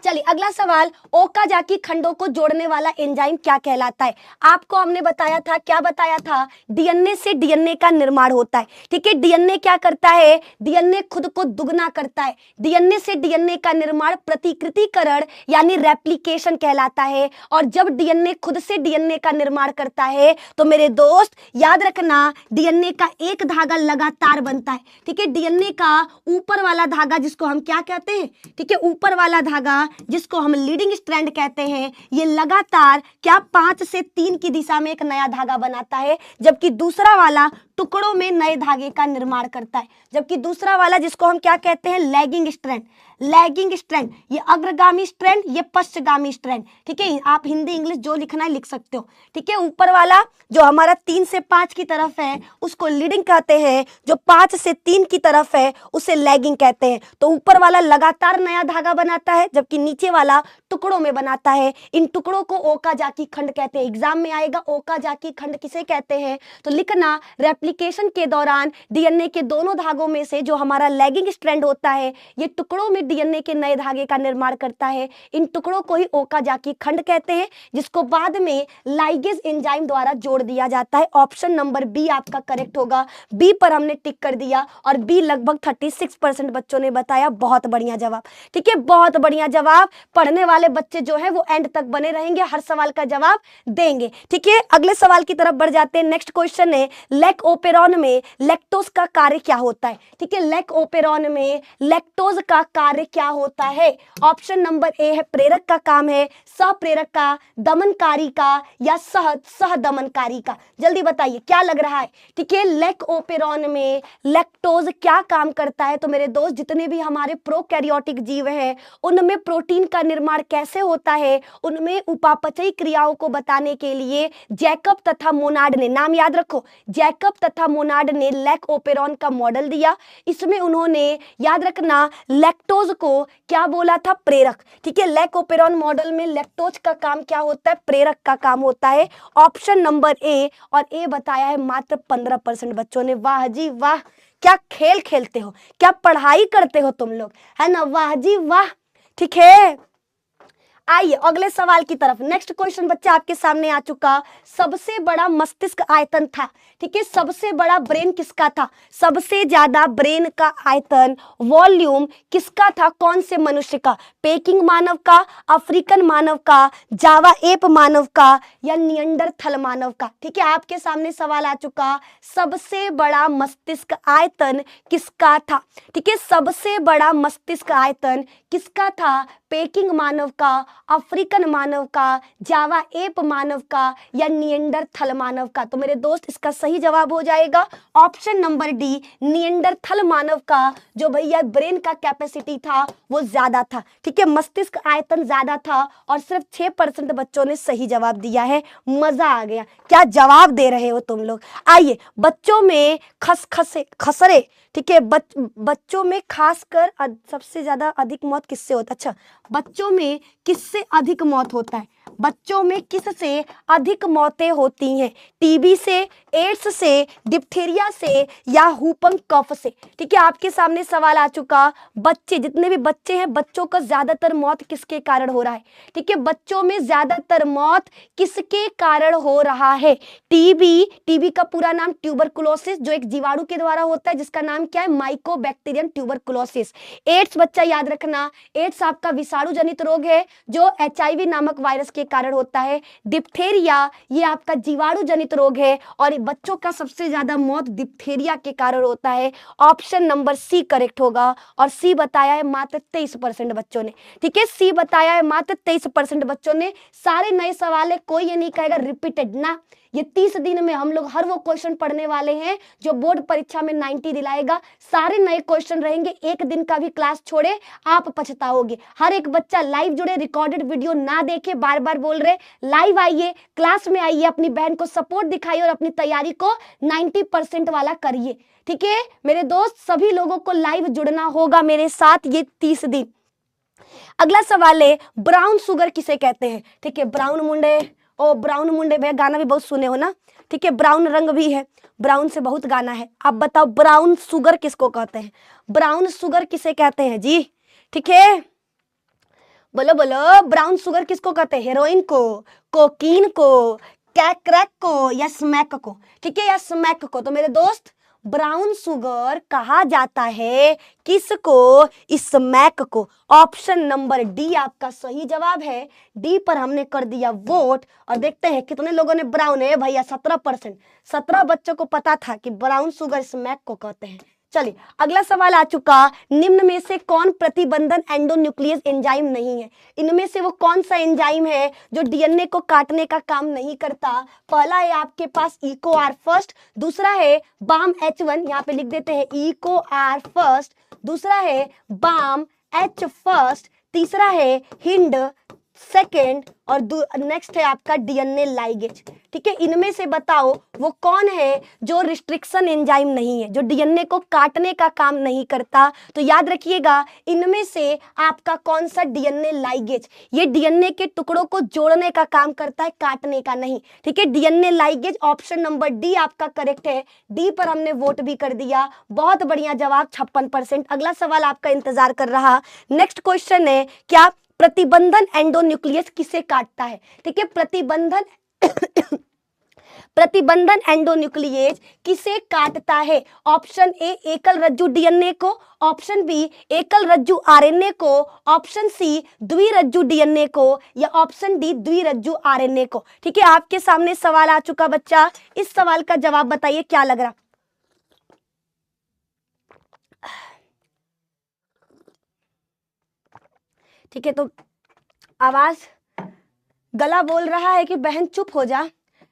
चलिए अगला सवाल, ओकाजाकी खंडों को जोड़ने वाला एंजाइम क्या कहलाता है। आपको हमने बताया था, क्या बताया था, डीएनए से डीएनए का निर्माण होता है, ठीक है। डीएनए क्या करता है, डीएनए खुद को दुगना करता है। डीएनए से डीएनए का निर्माण प्रतिकृतिकरण यानी रेप्लिकेशन कहलाता है। और जब डीएनए खुद से डीएनए का निर्माण करता है तो मेरे दोस्त याद रखना, डीएनए का एक धागा लगातार बनता है, ठीक है। डीएनए का ऊपर वाला धागा जिसको हम क्या कहते हैं, ठीक है, ऊपर वाला धागा जिसको हम लीडिंग स्ट्रैंड कहते हैं, ये लगातार क्या 5 से 3 की दिशा में एक नया धागा बनाता है, जबकि दूसरा वाला टुकड़ों में नए धागे का निर्माण करता है। जबकि दूसरा वाला जिसको हम क्या कहते हैं, लैगिंग स्ट्रैंड, ये अग्रगामी स्ट्रैंड, ये पश्चगामी स्ट्रैंड, ठीक है। आप हिंदी इंग्लिश जो लिखना है लिख सकते हो, ठीक है। ऊपर वाला जो हमारा 3 से 5 की तरफ है उसको लीडिंग कहते हैं, जो 5 से 3 की तरफ है उसे लैगिंग कहते हैं। तो ऊपर वाला लगातार नया धागा बनाता है, जबकि नीचे वाला टुकड़ों में बनाता है। इन टुकड़ों को ओकाजाकी खंड कहते हैं। एग्जाम में आएगा ओकाजाकी खंड किसे कहते हैं, तो लिखना, रेप्लिकेशन के दौरान डीएनए के दोनों धागों में से जो हमारा लैगिंग स्ट्रैंड होता है, ये टुकड़ों में डीएनए के नए धागे का निर्माण करता है। इन टुकड़ों को ही ओकाजाकी खंड कहते हैं, जिसको बाद में लाइगेज एंजाइम द्वारा जोड़ दिया जाता है। ऑप्शन नंबर बी आपका करेक्ट होगा। बी पर हमने टिक कर दिया और बी लगभग 36% बच्चों ने बताया। बहुत बढ़िया जवाब, ठीक है, बहुत बढ़िया जवाब। पढ़ने वाला वाले बच्चे जो है वो एंड तक बने रहेंगे, हर सवाल का जवाब देंगे। ठीक है, अगले सवाल की तरफ बढ़ जाते हैं। नेक्स्ट क्वेश्चन है लैक ओपेरॉन में लैक्टोज का कार्य क्या होता है। ठीक है, लैक ओपेरॉन में लैक्टोज का कार्य क्या होता है। ऑप्शन नंबर ए है प्रेरक का काम है, सहप्रेरक का, दमनकारी का, या सहदमनकारी का। जल्दी बताइए क्या लग रहा है। ठीक है, लैक ओपेरॉन में लैक्टोज क्या काम करता है। तो मेरे दोस्त जितने भी हमारे प्रोकैरियोटिक जीव हैं उनमें प्रोटीन का निर्माण कैसे होता है, उनमें उपापचयी क्रियाओं को बताने के लिए जैकब तथा मोनाड ने, नाम याद रखो, जैकब तथा मोनाड ने लैक ओपेरॉन का मॉडल दिया। इसमें उन्होंने याद रखना लैक्टोज को क्या बोला था, प्रेरक। ठीक है, लैक ओपेरॉन मॉडल में लैक्टोज का काम क्या होता है, प्रेरक का काम होता है। ऑप्शन नंबर ए, और ए बताया है मात्र 15% बच्चों ने। वाह जी वाह, क्या खेल खेलते हो, क्या पढ़ाई करते हो तुम लोग, है ना, वाह जी वाह। ठीक है, आइए अगले सवाल की तरफ। नेक्स्ट क्वेश्चन बच्चा आपके सामने आ चुका। सबसे बड़ा मस्तिष्क आयतन था। ठीक है, सबसे बड़ा ब्रेन किसका था, सबसे ज्यादा ब्रेन का आयतन, वॉल्यूम किसका था, कौन से मनुष्य का, पेकिंग मानव का, अफ्रीकन मानव का, जावा एप मानव का, या नियंडरथल मानव का। ठीक है, आपके सामने सवाल आ चुका, सबसे बड़ा मस्तिष्क आयतन किसका था। ठीक है, सबसे बड़ा मस्तिष्क आयतन किसका था, पेकिंग मानव का, अफ्रीकन मानव का, जावा एप मानव का, या नियंडरथल मानव का। तो मेरे दोस्त इसका सही जवाब हो जाएगा ऑप्शन नंबर डी, नियंडरथल मानव का जो भैया ब्रेन का कैपेसिटी था वो ज्यादा था। ठीक है, मस्तिष्क आयतन ज्यादा था और सिर्फ 6% बच्चों ने सही जवाब दिया है। मजा आ गया, क्या जवाब दे रहे हो तुम लोग। आइए, बच्चों में खसरे, ठीक है, बच्चों में खासकर सबसे ज्यादा अधिक मौत किससे होता है। अच्छा, बच्चों में किससे अधिक मौत होता है, बच्चों में किससे अधिक मौतें होती हैं, टीबी से, एड्स से, डिप्थीरिया से, या हुपंग कफ से। ठीक है, आपके सामने सवाल आ चुका, बच्चे जितने भी बच्चे हैं बच्चों का ज्यादातर मौत किसके कारण हो रहा है। ठीक है, बच्चों में ज्यादातर मौत किसके कारण हो रहा है, टीबी का पूरा नाम ट्यूबरकुलोसिस जो एक जीवाणु के द्वारा होता है जिसका नाम क्या है, माइकोबैक्टीरियम ट्यूबरकुलोसिस। एड्स बच्चा याद रखना, एड्स आपका विषाणु जनित रोग है जो HIV नामक वायरस के कारण होता है। डिप्थेरिया ये आपका जीवाणु जनित रोग है और बच्चों का सबसे ज्यादा मौत डिप्थेरिया के कारण होता है। ऑप्शन नंबर सी करेक्ट होगा और सी बताया है मात्र 23% बच्चों ने। ठीक है, सी बताया है मात्र 23% बच्चों ने। सारे नए सवाल है, कोई ये नहीं कहेगा रिपीटेड ना। ये 30 दिन में हम लोग हर वो क्वेश्चन पढ़ने वाले हैं जो बोर्ड परीक्षा में 90 दिलाएगा। सारे नए क्वेश्चन रहेंगे, एक दिन का भी क्लास छोड़े आप पछताओगे। हर एक बच्चा लाइव जुड़े, रिकॉर्डेड वीडियो ना देखे, बार बार बोल रहे लाइव आइए, क्लास में आइए, अपनी बहन को सपोर्ट दिखाइए और अपनी तैयारी को 90% वाला करिए। ठीक है मेरे दोस्त, सभी लोगों को लाइव जुड़ना होगा मेरे साथ ये 30 दिन। अगला सवाल है ब्राउन शुगर किसे कहते हैं। ठीक है, ब्राउन मुंडे, ओ ब्राउन मुंडे भैया गाना भी बहुत सुने हो ना। ठीक है, ब्राउन रंग भी है, ब्राउन से बहुत गाना है। अब बताओ ब्राउन शुगर किसको कहते हैं, ब्राउन शुगर किसे कहते हैं जी। ठीक है, बोलो बोलो, ब्राउन शुगर किसको कहते हैं, हेरोइन को, कोकीन को, क्रैक को, या स्मैक को। ठीक है, या स्मैक को। तो मेरे दोस्त ब्राउन शुगर कहा जाता है किसको, स्मैक को। ऑप्शन नंबर डी आपका सही जवाब है। डी पर हमने कर दिया वोट और देखते हैं कितने लोगों ने ब्राउन है भैया, 17%। 17 बच्चों को पता था कि ब्राउन शुगर स्मैक को कहते हैं। चलिए अगला सवाल आ चुका, निम्न में से कौन प्रतिबंधन एंडोन्यूक्लियस एंजाइम नहीं है। इनमें से वो कौन सा एंजाइम है जो डीएनए को काटने का काम नहीं करता। पहला है आपके पास इको आर फर्स्ट, दूसरा है बाम H1, यहाँ पे लिख देते हैं इको आर फर्स्ट, दूसरा है बाम H फर्स्ट, तीसरा है हिंड सेकेंड, और नेक्स्ट है आपका डीएनए लाइगेज। ठीक है, इनमें से बताओ वो कौन है जो रिस्ट्रिक्शन एंजाइम नहीं है, जो डीएनए को काटने का काम नहीं करता। तो याद रखिएगा इनमें से आपका कौन सा डीएनए लाइगेज, ये डीएनए के टुकड़ों को जोड़ने का काम करता है, काटने का नहीं। ठीक है, DNA ligase option number D आपका करेक्ट है। डी पर हमने वोट भी कर दिया, बहुत बढ़िया जवाब, 56%। अगला सवाल आपका इंतजार कर रहा। नेक्स्ट क्वेश्चन है क्या प्रतिबंधन एंडोन्यूक्लियस किसे काटता है। ठीक है, प्रतिबंधन प्रतिबंधन एंडोन्यूक्लिएज किसे काटता है? ऑप्शन ए एकल रज्जु डीएनए को, ऑप्शन बी एकल रज्जु आरएनए को, ऑप्शन सी द्विरज्जु डीएनए को, या ऑप्शन डी द्विरज्जु आरएनए को। ठीक है, आपके सामने सवाल आ चुका बच्चा, इस सवाल का जवाब बताइए क्या लग रहा। ठीक है, तो आवाज, गला बोल रहा है कि बहन चुप हो जा,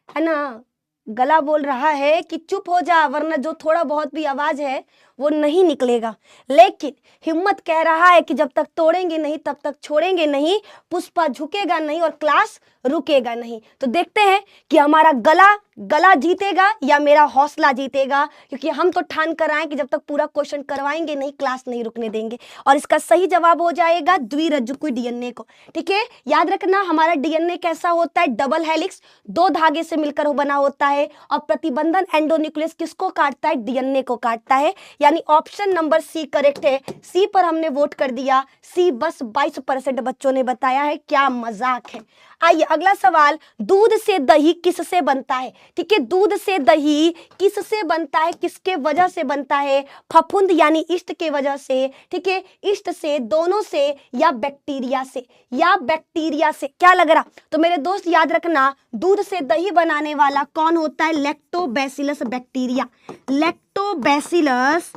है ना, गला बोल रहा है कि चुप हो जा, वरना जो थोड़ा बहुत भी आवाज है वो नहीं निकलेगा। लेकिन हिम्मत कह रहा है कि जब तक तोड़ेंगे नहीं तब तक छोड़ेंगे नहीं, पुष्पा झुकेगा नहीं और क्लास रुकेगा नहीं। तो देखते हैं कि हमारा गला जीतेगा या मेरा हौसला जीतेगा, क्योंकि हम तो ठान कर आए कि जब तक पूरा क्वेश्चन करवाएंगे नहीं क्लास नहीं रुकने देंगे। और इसका सही जवाब हो जाएगा द्विरज्जुकी डीएनए को। ठीक है, याद रखना हमारा डीएनए कैसा होता है, डबल हेलिक्स, 2 धागे से मिलकर बना होता है। और प्रतिबंधन एंडोन्यूक्लियस किसको काटता है? डीएनए को काटता है, यानी ऑप्शन नंबर सी करेक्ट है। सी पर हमने वोट कर दिया, सी बस 22% बच्चों ने बताया है, क्या मजाक है। आइए अगला सवाल, दूध से दही किससे बनता है? ठीक है, दूध से दही किससे बनता है, किसके वजह से बनता है? फफूंद यानी ईस्ट के वजह से, ठीक है, ईस्ट से, दोनों से, या बैक्टीरिया से, या बैक्टीरिया से, क्या लग रहा? तो मेरे दोस्त याद रखना, दूध से दही बनाने वाला कौन होता है? लैक्टोबैसिलस बैक्टीरिया, लैक्टोबैसिलस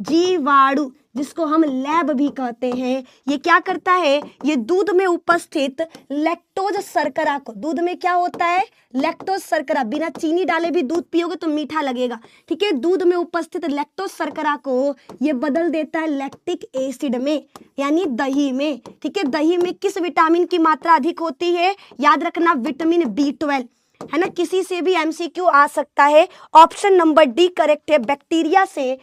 जीवाणु, जिसको हम लैब भी कहते हैं। ये क्या करता है? ये दूध में उपस्थित लैक्टोज शर्करा को, दूध में क्या होता है? लैक्टोज शर्करा, बिना चीनी डाले भी दूध पियोगे तो मीठा लगेगा। ठीक है, दूध में उपस्थित लैक्टोज शर्करा को ये बदल देता है लैक्टिक एसिड में, यानी दही में। ठीक है, दही में किस विटामिन की मात्रा अधिक होती है? याद रखना विटामिन B12, है ना, किसी से भी एमसीक्यू आ सकता है। ऑप्शन नंबर डी करेक्ट है, बैक्टीरिया से।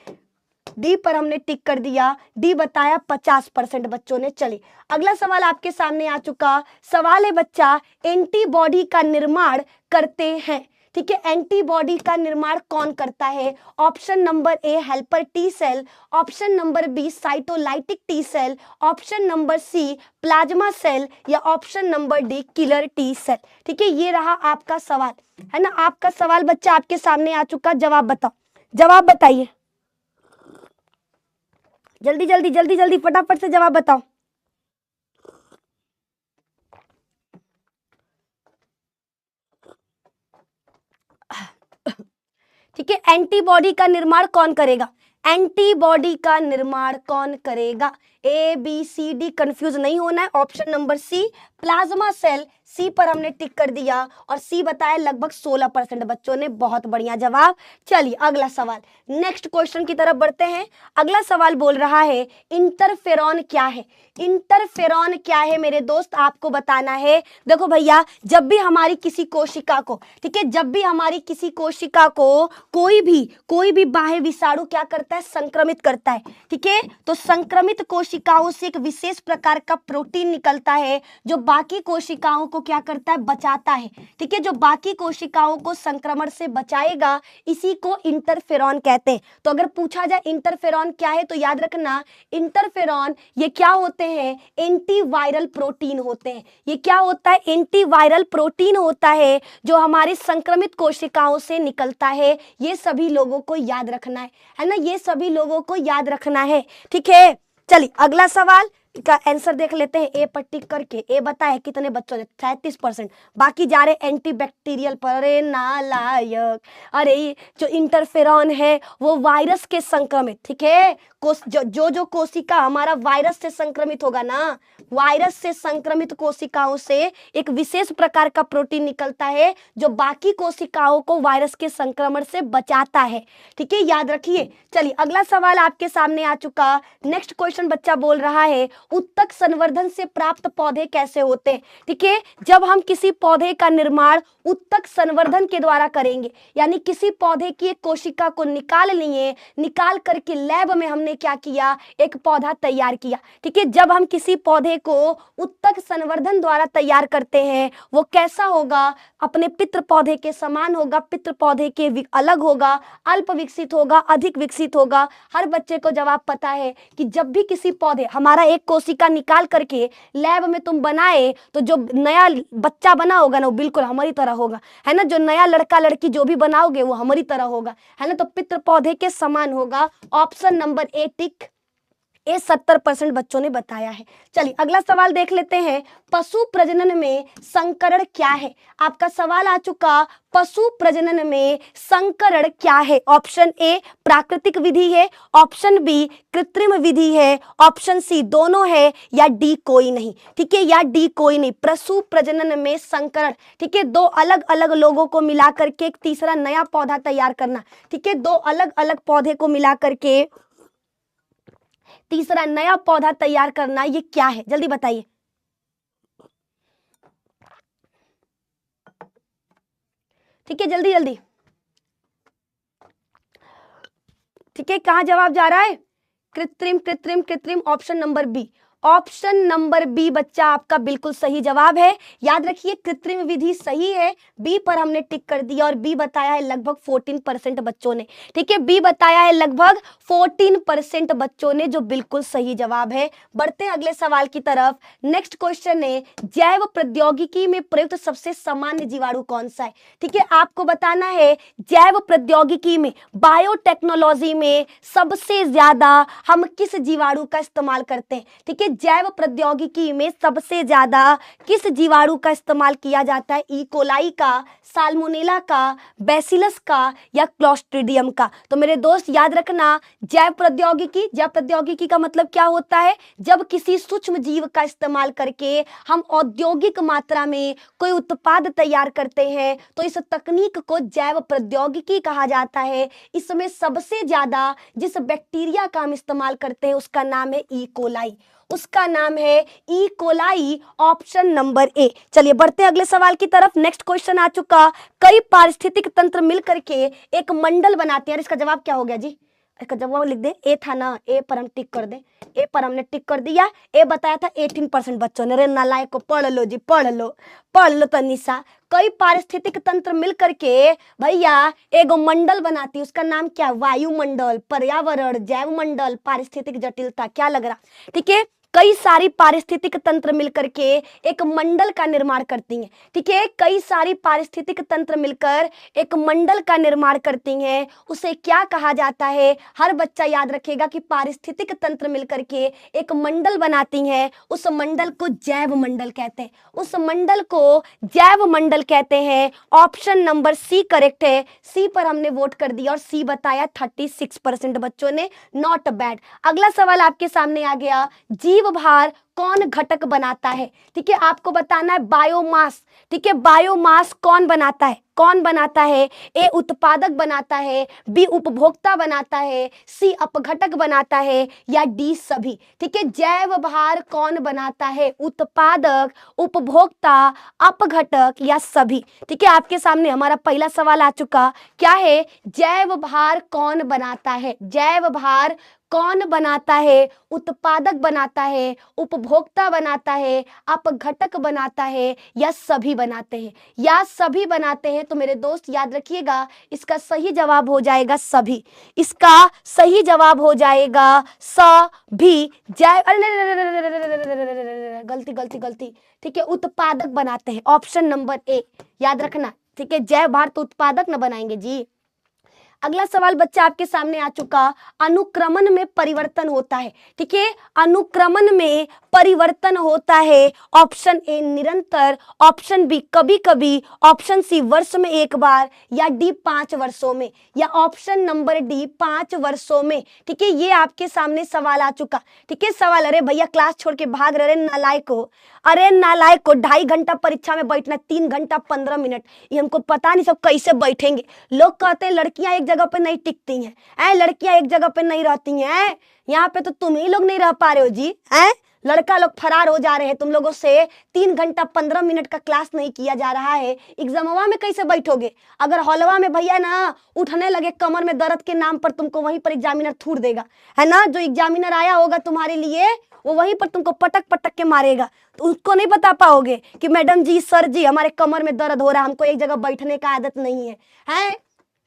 डी पर हमने टिक कर दिया, डी बताया 50% बच्चों ने। चलिए अगला सवाल आपके सामने आ चुका। सवाल है बच्चा, एंटीबॉडी का निर्माण करते हैं। ठीक है, एंटीबॉडी का निर्माण कौन करता है? Option number A helper T cell, option number B cytolytic T cell, option number C plasma cell, या option number D killer T cell. ठीक है, ये रहा आपका सवाल, है ना, आपका सवाल बच्चा आपके सामने आ चुका। जवाब बताओ, जवाब बताइए, जल्दी जल्दी जल्दी जल्दी फटाफट से जवाब बताओ। ठीक है, एंटीबॉडी का निर्माण कौन करेगा? एंटीबॉडी का निर्माण कौन करेगा? A B C D confuse नहीं होना है। Option number C plasma cell, C पर हमने टिक कर दिया और सी बताया लगभग 16% बच्चों ने। बहुत बढ़िया जवाब। चलिए अगला सवाल, नेक्स्ट क्वेश्चन की तरफ बढ़ते हैं। अगला सवाल बोल रहा है इंटरफेरॉन क्या है? इंटरफेरॉन क्या है मेरे दोस्त, आपको बताना है। देखो भैया, जब भी हमारी किसी कोशिका को, ठीक है, जब भी हमारी किसी कोशिका को कोई भी बाह्य विषाणु क्या करता है? संक्रमित करता है। ठीक है, तो संक्रमित कोशिकाओं से एक विशेष प्रकार का प्रोटीन निकलता है जो बाकी कोशिकाओं को क्या करता है? बचाता है। ठीक है, जो बाकी कोशिकाओं को संक्रमण से बचाएगा, इसी को इंटरफेरॉन कहते हैं। तो अगर पूछा जाए इंटरफेरॉन क्या है, तो याद रखना इंटरफेरॉन ये क्या होते हैं? एंटीवायरल प्रोटीन होते हैं। ये क्या होता है? एंटीवायरल प्रोटीन होता है जो हमारे संक्रमित कोशिकाओं से निकलता है। ये सभी लोगों को याद रखना है ना, ये सभी लोगों को याद रखना है। ठीक है, चलिए अगला सवाल का आंसर देख लेते हैं। ए पर टिक करके ए बताए कितने बच्चों ने? 37%। बाकी जा रहे एंटीबैक्टीरियल पर। अरे नालायक, अरे जो इंटरफेरॉन है वो वायरस के संक्रमित, ठीक है, जो कोशिका हमारा वायरस से संक्रमित होगा ना, वायरस से संक्रमित कोशिकाओं से एक विशेष प्रकार का प्रोटीन निकलता है जो बाकी कोशिकाओं को वायरस के संक्रमण से बचाता है। ठीक है, याद रखिए। चलिए अगला सवाल आपके सामने आ चुका। नेक्स्ट क्वेश्चन बच्चा बोल रहा है उत्तक संवर्धन से प्राप्त पौधे कैसे होते हैं? ठीक है, जब हम किसी पौधे का निर्माण उत्तक संवर्धन के द्वारा करेंगे, यानी किसी पौधे की एक कोशिका को निकाल लिए, निकाल करके लैब में हमने क्या किया? एक पौधा तैयार किया। ठीक है, जब हम किसी पौधे को उत्तक संवर्धन द्वारा तैयार करते हैं, वो कैसा होगा? अपने पितृ पौधे के समान होगा, पितृ पौधे के अलग होगा, अल्प विकसित होगा, अधिक विकसित होगा। हर बच्चे को जवाब पता है कि जब भी किसी पौधे, हमारा एक कोशिका निकाल करके लैब में तुम बनाए तो जो नया बच्चा बना होगा ना वो बिल्कुल हमारी तरह होगा, है ना। जो नया लड़का लड़की जो भी बनाओगे वो हमारी तरह होगा, है ना। तो पितृ पौधे के समान होगा। ऑप्शन नंबर ए टिक, ये 70% बच्चों ने बताया है। चलिए अगला सवाल देख लेते हैं। पशु प्रजनन में संकरण क्या है? आपका सवाल आ चुका, पशु प्रजनन में संकरण क्या है? ऑप्शन ए प्राकृतिक विधि है, ऑप्शन बी कृत्रिम विधि है, ऑप्शन सी दोनों है, या डी कोई नहीं। ठीक है, या डी कोई नहीं। पशु प्रजनन में संकरण, ठीक है, दो अलग अलग लोगों को मिला करके एक तीसरा नया पौधा तैयार करना। ठीक है, दो अलग अलग पौधे को मिला करके तीसरा नया पौधा तैयार करना, ये क्या है? जल्दी बताइए। ठीक है, जल्दी जल्दी। ठीक है, कहां जवाब जा रहा है? कृत्रिम कृत्रिम कृत्रिम, option number B. Option number B बच्चा आपका बिल्कुल सही जवाब है। याद रखिए कृत्रिम विधि सही है, बी पर हमने टिक कर दिया और बी बताया है लगभग 14% बच्चों ने। ठीक है, बी बताया है लगभग 14% बच्चों ने, जो बिल्कुल सही जवाब है। बढ़ते हैं अगले सवाल की तरफ। नेक्स्ट क्वेश्चन है, जैव प्रौद्योगिकी में प्रयुक्त सबसे सामान्य जीवाणु कौन सा है? ठीक है, आपको बताना है जैव प्रौद्योगिकी में, बायोटेक्नोलॉजी में सबसे ज्यादा हम किस जीवाणु का इस्तेमाल करते हैं? ठीक है, जैव प्रौद्योगिकी में सबसे ज्यादा किस जीवाणु का इस्तेमाल किया जाता है? ई कोलाई का, साल्मोनेला का, बैसिलस का, या क्लोस्ट्रिडियम का? तो मेरे दोस्त याद रखना, जैव प्रौद्योगिकी का मतलब क्या होता है? जब किसी सूक्ष्म जीव का इस्तेमाल करके हम औद्योगिक मात्रा में कोई उत्पाद तैयार करते हैं तो इस तकनीक को जैव प्रौद्योगिकी कहा जाता है। इसमें सबसे ज्यादा जिस बैक्टीरिया का हम इस्तेमाल करते हैं उसका नाम है ई कोलाई, उसका नाम है ई कोलाई, ऑप्शन नंबर ए। चलिए बढ़ते हैं अगले सवाल की तरफ। नेक्स्ट क्वेश्चन आ चुका, कई पारिस्थितिक तंत्र मिलकर के एक मंडल बनाते हैं। इसका जवाब क्या हो गया जी? इसका जवाब लिख दे, ए था ना, ए पर हम टिक कर दे। ए पर हमने टिक कर दिया। ए बताया था 18% बच्चों ने। रे नालायक को पढ़ लो जी, पढ़ लो तनिषा। कई पारिस्थितिक तंत्र मिलकर के भैया एगो मंडल बनाती है, उसका नाम क्या? वायुमंडल, पर्यावरण, जैव मंडल, पारिस्थितिक जटिलता। क्या लग रहा? ठीक है, कई सारी पारिस्थितिक तंत्र मिलकर के एक मंडल का निर्माण करती हैं। ठीक है, कई सारी पारिस्थितिक तंत्र मिलकर एक मंडल का निर्माण करती हैं, उसे क्या कहा जाता है? हर बच्चा याद रखेगा कि पारिस्थितिक तंत्र मिलकर के एक मंडल बनाती हैं, उस मंडल को जैव मंडल कहते हैं, उस मंडल को जैव मंडल कहते हैं। ऑप्शन नंबर सी करेक्ट है। सी पर हमने वोट कर दिया और सी बताया 36% बच्चों ने। Not bad. अगला सवाल आपके सामने आ गया, जीव भार कौन घटक बनाता है? ठीक है, आपको बताना है बायोमास। ठीक है, बायोमास कौन बनाता है? कौन बनाता है? ए उत्पादक बनाता है, बी उपभोक्ता बनाता है, सी अपघटक बनाता है, या डी सभी? ठीक है, जैव भार कौन बनाता है? उत्पादक, उपभोक्ता, अपघटक, या सभी? ठीक है, आपके सामने हमारा पहला सवाल आ चुका, क्या है? जैव भार कौन बनाता है? जैव भार कौन बनाता है? उत्पादक बनाता है, उपभोक्ता बनाता है, अपघटक बनाता है, या सभी बनाते हैं? या सभी बनाते हैं? तो मेरे दोस्त याद रखिएगा, इसका सही जवाब हो जाएगा सभी। इसका सही जवाब हो जाएगा सभी। जैव, गलती गलती गलती। ठीक है, उत्पादक बनाते हैं, ऑप्शन नंबर ए याद रखना। ठीक है, जैव भार तो उत्पादक न बनाएंगे जी। अगला सवाल बच्चा आपके सामने आ चुका, अनुक्रमण में परिवर्तन होता है। ठीक है, अनुक्रमण में परिवर्तन होता है। ऑप्शन ए निरंतर, ऑप्शन बी कभी कभी, ऑप्शन सी वर्ष में एक बार, या डी 5 वर्षों में, या ऑप्शन नंबर डी 5 वर्षों में। ठीक है, ये आपके सामने सवाल आ चुका। ठीक है, सवाल, अरे भैया क्लास छोड़ के भाग रहे नालायक हो, अरे नालायक को 2.5 घंटा परीक्षा में बैठना, 3 घंटा 15 मिनट, ये हमको पता नहीं सब कैसे बैठेंगे। लोग कहते हैं लड़कियां एक जगह पे नहीं टिकती हैं, लड़कियां एक जगह पे नहीं रहती हैं। यहाँ पे तो तुम ही लोग नहीं रह पा रहे हो जी, लड़का लोग फरार हो जा रहे हैं तुम लोगों से। 3 घंटा 15 मिनट का क्लास नहीं किया जा रहा है, एग्जामवा में कैसे बैठोगे? अगर हॉलवा में भैया ना उठने लगे कमर में दर्द के नाम पर, तुमको वहीं पर एग्जामिनर थूर देगा, है ना। जो एग्जामिनर आया होगा तुम्हारे लिए वो वहीं पर तुमको पटक पटक के मारेगा, तो उसको नहीं बता पाओगे कि मैडम जी, सर जी, हमारे कमर में दर्द हो रहा है, हमको एक जगह बैठने का आदत नहीं है।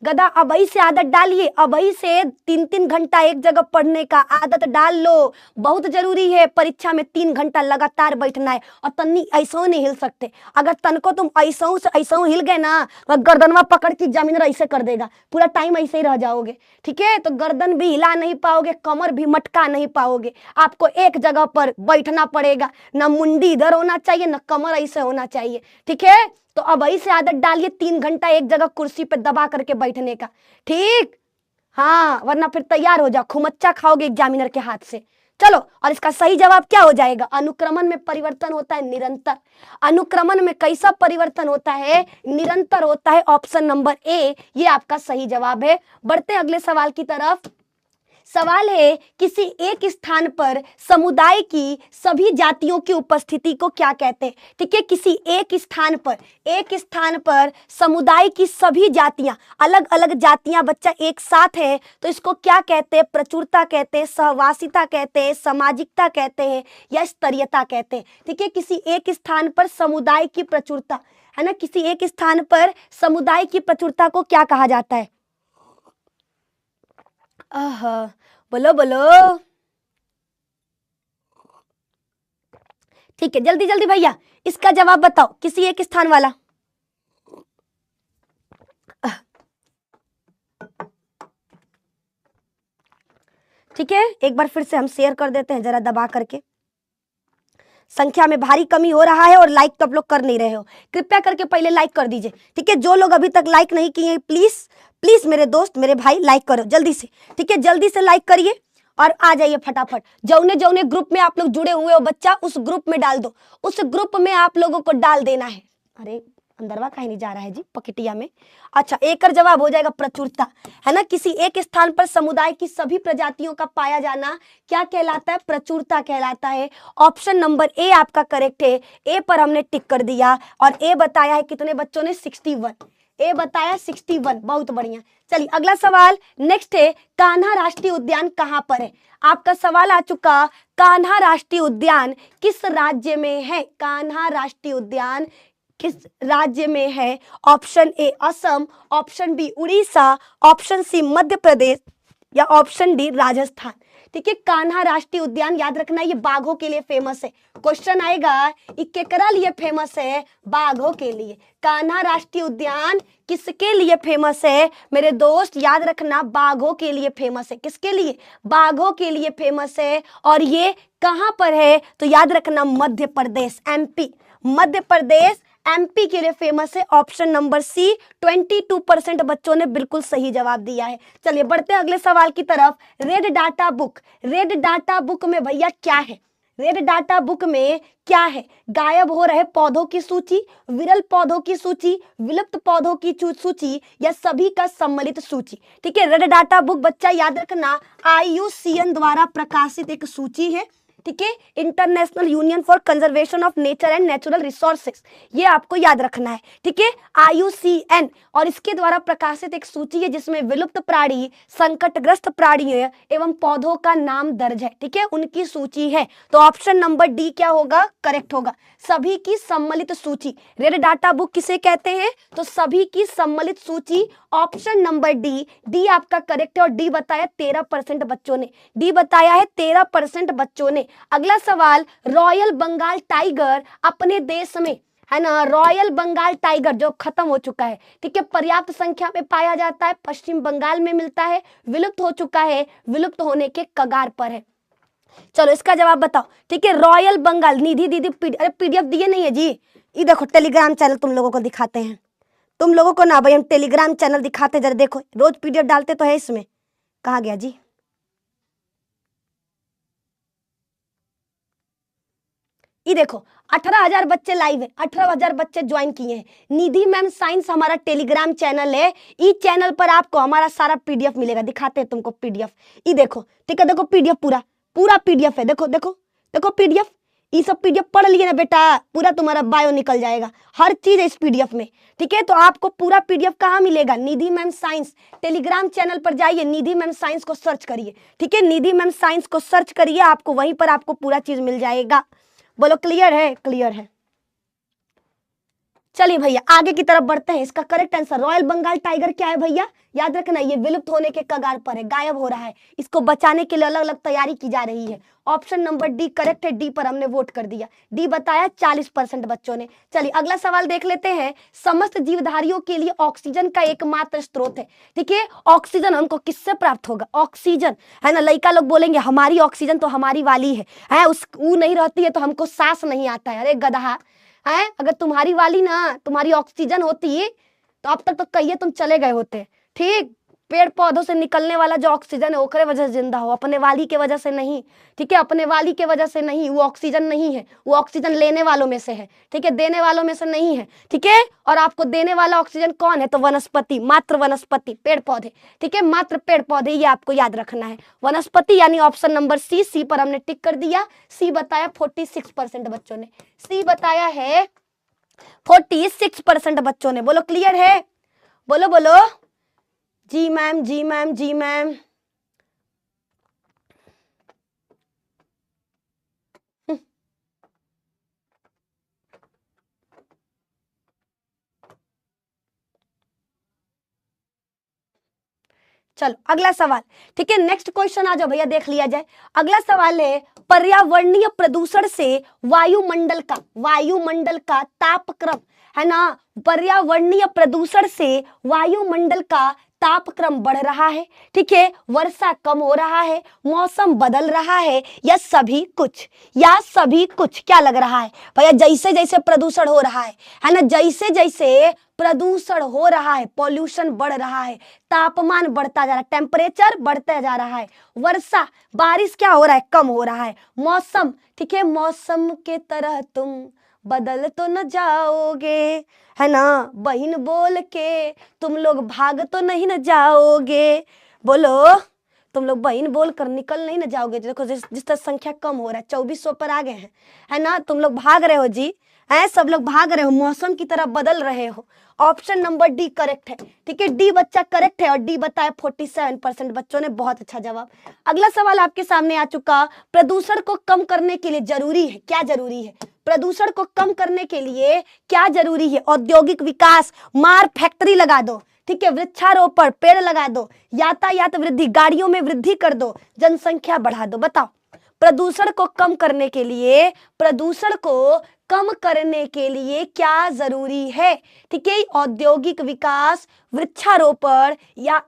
गधा अबई से आदत डालिए, अबई से 3-3 घंटा एक जगह पढ़ने का आदत डाल लो, बहुत जरूरी है। परीक्षा में 3 घंटा लगातार बैठना है और तन्नी ऐसा नहीं हिल सकते। अगर तन को तुम ऐसा से ऐसा हिल गए ना तो गर्दनवा पकड़ के एग्जामिनर ऐसे कर देगा, पूरा टाइम ऐसे ही रह जाओगे। ठीक है, तो गर्दन भी हिला नहीं पाओगे, कमर भी मटका नहीं पाओगे, आपको एक जगह पर बैठना पड़ेगा। ना मुंडी इधर होना चाहिए, ना कमर ऐसे होना चाहिए। ठीक है, तो अब ऐसे आदत डालिए 3 घंटा एक जगह कुर्सी पे दबा करके बैठने का। ठीक, हाँ, वरना फिर तैयार हो जाओ, खुमच्चा खाओगे एग्जामिनर के हाथ से। चलो, और इसका सही जवाब क्या हो जाएगा? अनुक्रमण में परिवर्तन होता है निरंतर। अनुक्रमण में कैसा परिवर्तन होता है? निरंतर होता है। ऑप्शन नंबर ए ये आपका सही जवाब है। बढ़ते अगले सवाल की तरफ। सवाल है, किसी एक स्थान पर समुदाय की सभी जातियों की उपस्थिति को क्या कहते हैं? ठीक है, किसी एक स्थान पर समुदाय की सभी जातियां, अलग अलग जातियां बच्चा एक साथ है, तो इसको क्या कहते हैं? प्रचुरता कहते हैं, सहवासिता कहते हैं, सामाजिकता कहते हैं, या स्तरीयता कहते हैं। ठीक है, किसी एक स्थान पर समुदाय की प्रचुरता, है ना, किसी एक स्थान पर समुदाय की प्रचुरता को क्या कहा जाता है? बोलो बोलो। ठीक है, जल्दी जल्दी भैया इसका जवाब बताओ, किसी एक स्थान वाला। ठीक है, एक बार फिर से हम शेयर कर देते हैं जरा दबा करके। संख्या में भारी कमी हो रहा है और लाइक तो आप लोग कर नहीं रहे हो, कृपया करके पहले लाइक कर दीजिए। ठीक है, जो लोग अभी तक लाइक नहीं किए प्लीज प्लीज मेरे दोस्त मेरे भाई लाइक करो जल्दी से। ठीक है, जल्दी से लाइक करिए और आ जाइए फटाफट। जौने जौने ग्रुप में आप लोग जुड़े हुए हो बच्चा, उस ग्रुप में डाल दो, उस ग्रुप में आप लोगों को डाल देना है। अरे अंदरवा कहीं नहीं जा रहा है जी, पकटिया में। अच्छा, एक और जवाब हो जाएगा प्रचुरता, है ना। किसी एक स्थान पर समुदाय की सभी प्रजातियों का पाया जाना क्या कहलाता है? प्रचुरता कहलाता है। ऑप्शन नंबर ए आपका करेक्ट है। ए पर हमने टिक कर दिया और ए बताया है कितने बच्चों ने? 61। ए बताया 61, बहुत बढ़िया। चलिए अगला सवाल नेक्स्ट है, कान्हा राष्ट्रीय उद्यान कहाँ पर है? आपका सवाल आ चुका, कान्हा राष्ट्रीय उद्यान किस राज्य में है? कान्हा राष्ट्रीय उद्यान किस राज्य में है? Option A Assam, option B Orissa, option C Madhya Pradesh, या ऑप्शन डी राजस्थान। ठीक है, कान्हा राष्ट्रीय उद्यान याद रखना ये बाघों के लिए फेमस है। क्वेश्चन आएगा ये केकरा लिए फेमस है? बाघों के लिए। कान्हा राष्ट्रीय उद्यान किसके लिए फेमस है मेरे दोस्त? याद रखना बाघों के लिए फेमस है। किसके लिए? बाघों के लिए फेमस है। और ये कहां पर है? तो याद रखना मध्य प्रदेश, एमपी। मध्य प्रदेश एमपी के लिए फेमस है। ऑप्शन नंबर सी 22% बच्चों ने बिल्कुल सही जवाब दिया है। चलिए बढ़ते हैं अगले सवाल की तरफ। Red data book, red data book में भैया क्या है? रेड डाटा बुक में क्या है? गायब हो रहे पौधों की सूची, विरल पौधों की सूची, विलुप्त पौधों की सूची, या सभी का सम्मिलित सूची। ठीक है, रेड डाटा बुक बच्चा याद रखना IUCN द्वारा प्रकाशित एक सूची है। ठीक है, international union for conservation of nature and natural resources, ये आपको याद रखना है। ठीक है, IUCN, और इसके द्वारा प्रकाशित एक सूची है जिसमें विलुप्त प्राणी, संकटग्रस्त प्राणियों एवं पौधों का नाम दर्ज है। ठीक है, उनकी सूची है। तो ऑप्शन नंबर डी क्या होगा? करेक्ट होगा, सभी की सम्मिलित सूची। रेड डाटा बुक किसे कहते हैं? तो सभी की सम्मिलित सूची। ऑप्शन नंबर डी, डी आपका करेक्ट है। और डी बताया 13% बच्चों ने, डी बताया है 13% बच्चों ने। अगला सवाल, रॉयल बंगाल टाइगर अपने देश में, है ना, रॉयल बंगाल टाइगर जो खत्म हो चुका है, ठीक है, पर्याप्त संख्या में पाया जाता है, पश्चिम बंगाल में मिलता है, विलुप्त हो चुका है, विलुप्त होने के कगार पर है। चलो इसका जवाब बताओ। ठीक है, रॉयल बंगाल, निधि दीदी अरे PDF दिए नहीं है जी, ये देखो टेलीग्राम चैनल तुम लोगों को दिखाते हैं, तुम लोगों को ना भाई हम टेलीग्राम चैनल दिखाते हैं, जरा देखो रोज PDF डालते तो है इसमें, कहाँ गया जी? ये देखो 18,000 बच्चे लाइव है, 18,000 बच्चे ज्वाइन किए हैं। निधि मैम साइंस हमारा टेलीग्राम चैनल है, इस चैनल पर आपको हमारा सारा PDF मिलेगा, दिखाते हैं तुमको PDF। ये देखो, ठीक है, देखो PDF पूरा पूरा PDF है, देखो देखो देखो PDF, ये सब PDF पढ़ लिए ना बेटा, पूरा तुम्हारा बायो निकल जाएगा, हर चीज है इस PDF में। ठीक है, तो आपको पूरा PDF कहाँ मिलेगा? निधि मैम साइंस टेलीग्राम चैनल पर जाइए, निधि मैम साइंस को सर्च करिए। ठीक है, निधि मैम साइंस को सर्च करिए, आपको वहीं पर आपको पूरा चीज मिल जाएगा। बोलो क्लियर है? क्लियर है। चलिए भैया आगे की तरफ बढ़ते हैं। इसका correct answer royal Bengal tiger क्या है भैया, याद रखना ये विलुप्त होने के कगार पर है, गायब हो रहा है, इसको बचाने के लिए अलग अलग तैयारी की जा रही है। ऑप्शन नंबर डी करेक्ट है, डी पर हमने वोट कर दिया, डी बताया 40% बच्चों ने। चलिए अगला सवाल देख लेते हैं। समस्त जीवधारियों के लिए ऑक्सीजन का एकमात्र स्रोत है, ठीक है। ऑक्सीजन हमको किससे प्राप्त होगा, ऑक्सीजन है ना, लड़का लोग बोलेंगे हमारी ऑक्सीजन तो हमारी वाली है उस वो नहीं रहती है तो हमको सांस नहीं आता है। अरे गधा है, अगर तुम्हारी वाली ना तुम्हारी ऑक्सीजन होती तो अब तक तो कहिए तुम चले गए होते, ठीक। पेड़ पौधों से निकलने वाला जो ऑक्सीजन है ओकरे वजह से जिंदा हो, अपने वाली के वजह से नहीं, ठीक है, अपने वाली के वजह से नहीं, वो ऑक्सीजन नहीं है, वो ऑक्सीजन लेने वालों में से है, ठीक है, देने वालों में से नहीं है, ठीक है। और आपको देने वाला ऑक्सीजन कौन है, तो वनस्पति, मात्र वनस्पति, पेड़ पौधे, ठीक है, मात्र पेड़ पौधे, ये आपको याद रखना है, वनस्पति, यानी ऑप्शन नंबर सी। सी पर हमने टिक कर दिया, सी बताया 46% बच्चों ने, सी बताया है 46% बच्चों ने। बोलो क्लियर है, बोलो बोलो, जी मैम, जी मैम, जी मैम। चलो अगला सवाल, ठीक है, नेक्स्ट क्वेश्चन आ जाओ भैया, देख लिया जाए। अगला सवाल है पर्यावरणीय प्रदूषण से वायुमंडल का तापक्रम, है ना, पर्यावरणीय प्रदूषण से वायुमंडल का तापक्रम बढ़ रहा है, ठीक है, वर्षा कम हो रहा है, मौसम बदल रहा है, या सभी कुछ, या सभी कुछ, क्या लग रहा है भैया। जैसे जैसे प्रदूषण हो रहा है ना, जैसे जैसे प्रदूषण हो रहा है, पॉल्यूशन बढ़ रहा है, तापमान बढ़ता जा रहा है, टेम्परेचर बढ़ता जा रहा है, वर्षा बारिश क्या हो रहा है, कम हो रहा है, मौसम, ठीक है, मौसम के तरह तुम बदल तो न जाओगे, है ना, बहन बोल के तुम लोग भाग तो नहीं न जाओगे, बोलो तुम लोग बहन बोल कर निकल नहीं न जाओगे। देखो जिस तरह संख्या कम हो रहा है, 2400 पर आ गए हैं, है ना, तुम लोग भाग रहे हो जी, है सब लोग भाग रहे हो, मौसम की तरह बदल रहे हो। ऑप्शन नंबर डी करेक्ट है, ठीक है, डी बच्चा करेक्ट है, और डी बताया 47% बच्चों ने, बहुत अच्छा जवाब। अगला सवाल आपके सामने आ चुका, प्रदूषण को कम करने के लिए जरूरी है, क्या जरूरी है, प्रदूषण को कम करने के लिए क्या जरूरी है, औद्योगिक विकास, मार फैक्ट्री लगा दो, ठीक है, वृक्षारोपण, पेड़ लगा दो, यातायात वृद्धि, गाड़ियों में वृद्धि कर दो, जनसंख्या बढ़ा दो। बताओ प्रदूषण को कम करने के लिए, प्रदूषण को कम करने के लिए क्या जरूरी है, ठीक है, औद्योगिक विकास, वृक्षारोपण, या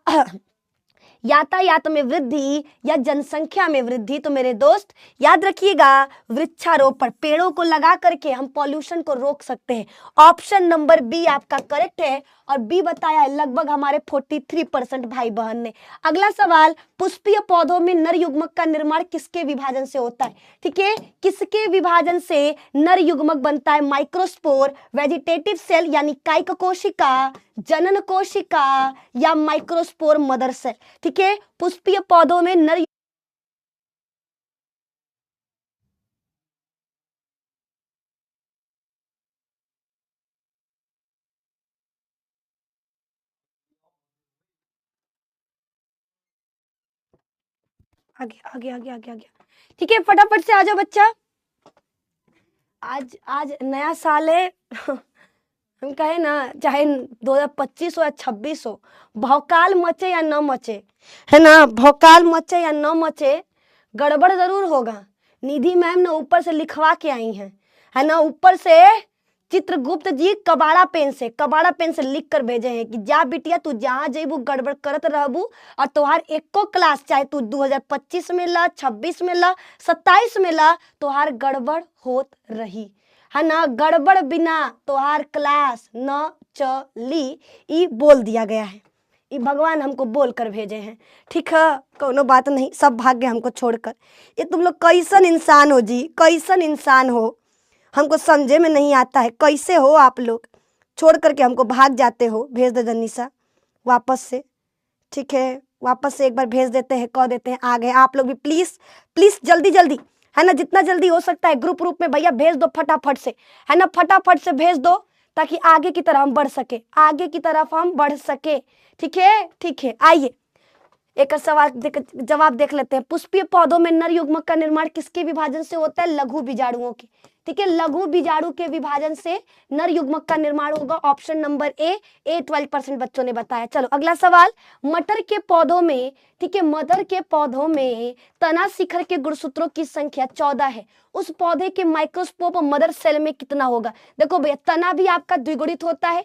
यातायात में वृद्धि, या जनसंख्या में वृद्धि। तो मेरे दोस्त याद रखिएगा, वृक्षारोपण, पेड़ों को लगा करके हम पॉल्यूशन को रोक सकते हैं। ऑप्शन नंबर बी आपका करेक्ट है, और बी बताया है लगभग हमारे 43% भाई बहन ने। अगला सवाल, पुष्पीय पौधों में नर युग्मक का निर्माण किसके विभाजन से होता है, ठीक है, किसके विभाजन से नर युग्मक बनता है, माइक्रोस्पोर, वेजिटेटिव सेल यानी कायिक कोशिका, जनन कोशिका, या माइक्रोस्पोर मदर सेल, ठीक है, पुष्पीय पौधों में नर आगे आगे आगे आगे आगे, ठीक है, फटाफट से आ जाओ बच्चा, आज आज नया साल है हम कहे ना, चाहे 2025 हो या 26 हो, भौकाल मचे या न मचे, है ना, भौकाल मचे या न मचे, गड़बड़ जरूर होगा। निधि मैम ने ऊपर से लिखवा के आई हैं, है ना, ऊपर से चित्रगुप्त जी कबाड़ा पेन से लिख कर भेजे हैं कि जा बिटिया तू जहाँ जेबू गड़बड़ करत रहबू, और तोहार एको क्लास चाहे तू 2025 में ला, 26 में ला, 27 में ला, तोहार गड़बड़ होत रही, है ना, गड़बड़ बिना तोहार क्लास न चली, ई बोल दिया गया है, ये भगवान हमको बोल कर भेजे हैं, ठीक है, कोनो बात नहीं, सब भाग्य हमको छोड़कर। ये तुम लोग कैसन इंसान हो जी, कैसन इंसान हो, हमको समझे में नहीं आता है, कैसे हो आप लोग, छोड़ करके हमको भाग जाते हो। भेज दे जन्नीसा वापस से, ठीक है, वापस से एक बार भेज देते हैं, कह देते हैं आ गए। आप लोग भी प्लीज़ प्लीज़ जल्दी जल्दी, है ना, जितना जल्दी हो सकता है ग्रुप में भैया भेज दो फटाफट से, है ना, फटाफट से भेज दो, ताकि आगे की तरफ हम बढ़ सके, आगे की तरफ हम बढ़ सके, ठीक है, ठीक है। आइए एक सवाल जवाब देख लेते हैं, पुष्पीय पौधों में नर युग्मक का निर्माण किसके विभाजन से होता है, लघु बीजाणुओं के, ठीक है, लघु बीजाणु के विभाजन से नर युग्मक का निर्माण होगा। ऑप्शन नंबर ए 12% बच्चों ने बताया। चलो अगला सवाल, मटर के पौधों में, ठीक है, मटर के पौधों में तना शिखर के गुणसूत्रों की संख्या 14 है। उस पौधे के माइक्रोस्कोप मदर सेल में कितना होगा? देखो भैया, तना भी आपका द्विगुणित होता है,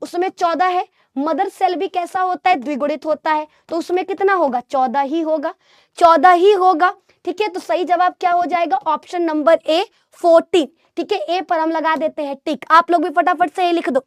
उसमें 14 है। मदर सेल भी कैसा होता है? द्विगुणित होता है, तो उसमें कितना होगा? 14 ही होगा, 14 ही होगा। ठीक है, तो सही जवाब क्या हो जाएगा? ऑप्शन नंबर ए 14। ठीक है, ए पर हम लगा देते हैं टिक। आप लोग भी फटाफट से ए लिख दो,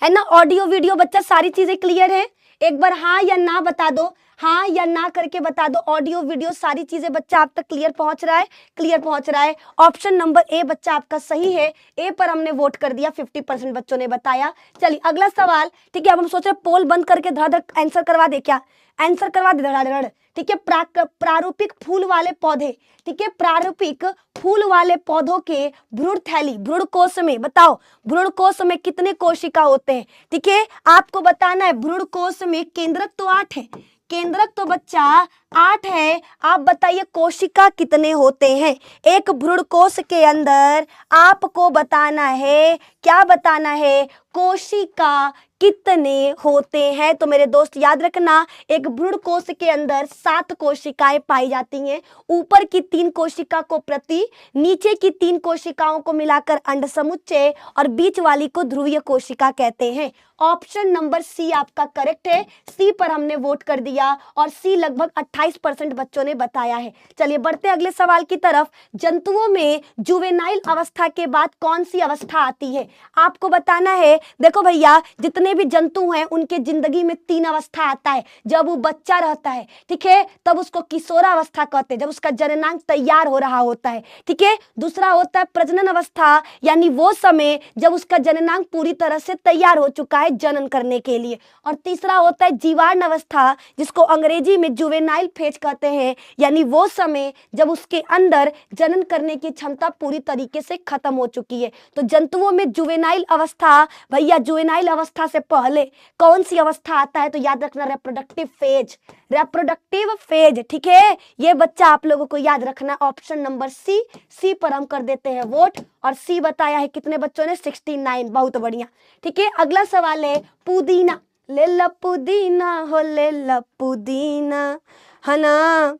है ना। ऑडियो वीडियो बच्चा सारी चीजें क्लियर है? एक बार हाँ या ना बता दो, हाँ या ना करके बता दो। ऑडियो वीडियो सारी चीजें बच्चा आप तक क्लियर पहुंच रहा है? क्लियर पहुंच रहा है। ऑप्शन नंबर ए बच्चा आपका सही है, ए पर हमने वोट कर दिया, 50% बच्चों ने बताया। चलिए अगला सवाल, ठीक है, अब हम सोच रहे पोल बंद करके धड़ाधड़ आंसर करवा दे, क्या आंसर करवा दे धड़ाधड़? ठीक है, प्रारूपिक फूल वाले पौधे, ठीक है, प्रारूपिक फूल वाले पौधों के भ्रूण थैली, भ्रूण कोश में बताओ, भ्रूण कोश में कितने कोशिका होते हैं? ठीक है, आपको बताना है। भ्रूण कोश में केंद्रक तो 8 है, केंद्रक तो बच्चा 8 है। आप बताइए कोशिका कितने होते हैं? एक भ्रूण कोश के अंदर आपको बताना है, क्या बताना है? कोशिका कितने होते हैं। तो मेरे दोस्त याद रखना, एक भ्रूण कोश के अंदर 7 कोशिकाएं पाई जाती हैं। ऊपर की 3 कोशिका को प्रति, नीचे की 3 कोशिकाओं को मिलाकर अंड समुच्चय और बीच वाली को ध्रुवीय कोशिका कहते हैं। ऑप्शन नंबर सी आपका करेक्ट है। सी पर हमने वोट कर दिया और सी लगभग 28% बच्चों ने बताया है। चलिए बढ़ते अगले सवाल की तरफ। जंतुओं में जुवेनाइल अवस्था के बाद कौन सी अवस्था आती है? आपको बताना है। देखो भैया, जितने भी जंतु हैं उनके जिंदगी में 3 अवस्था आता है। जब वो बच्चा रहता है, ठीक है, तब उसको किशोरावस्था कहते हैं, जब उसका जननांग तैयार हो रहा होता है। ठीक है, दूसरा होता है प्रजनन अवस्था, यानी वो समय जब उसका जननांग पूरी तरह से तैयार हो चुका है जनन करने के लिए। और तीसरा होता है जीवाणु अवस्था, जिसको अंग्रेजी में जुवेनाइल फेज कहते हैं, यानी वो समय जब उसके अंदर जनन करने की क्षमता पूरी तरीके से खत्म हो चुकी है। तो जंतुओं में जुवेनाइल अवस्था, भैया जुवेनाइल अवस्था से पहले कौन सी अवस्था आता है? तो याद रखना रिप्रोडक्टिव फेज, रिप्रोडक्टिव फेज। ठीक है, ये बच्चा आप लोगों को याद रखना। ऑप्शन नंबर सी, सी पर हम कर देते हैं वोट और सी बताया है कितने बच्चों ने? 69। बहुत बढ़िया। ठीक है, अगला सवाल है पुदीना। ले ला पुदीना हो, ले ला पुदीना, है ना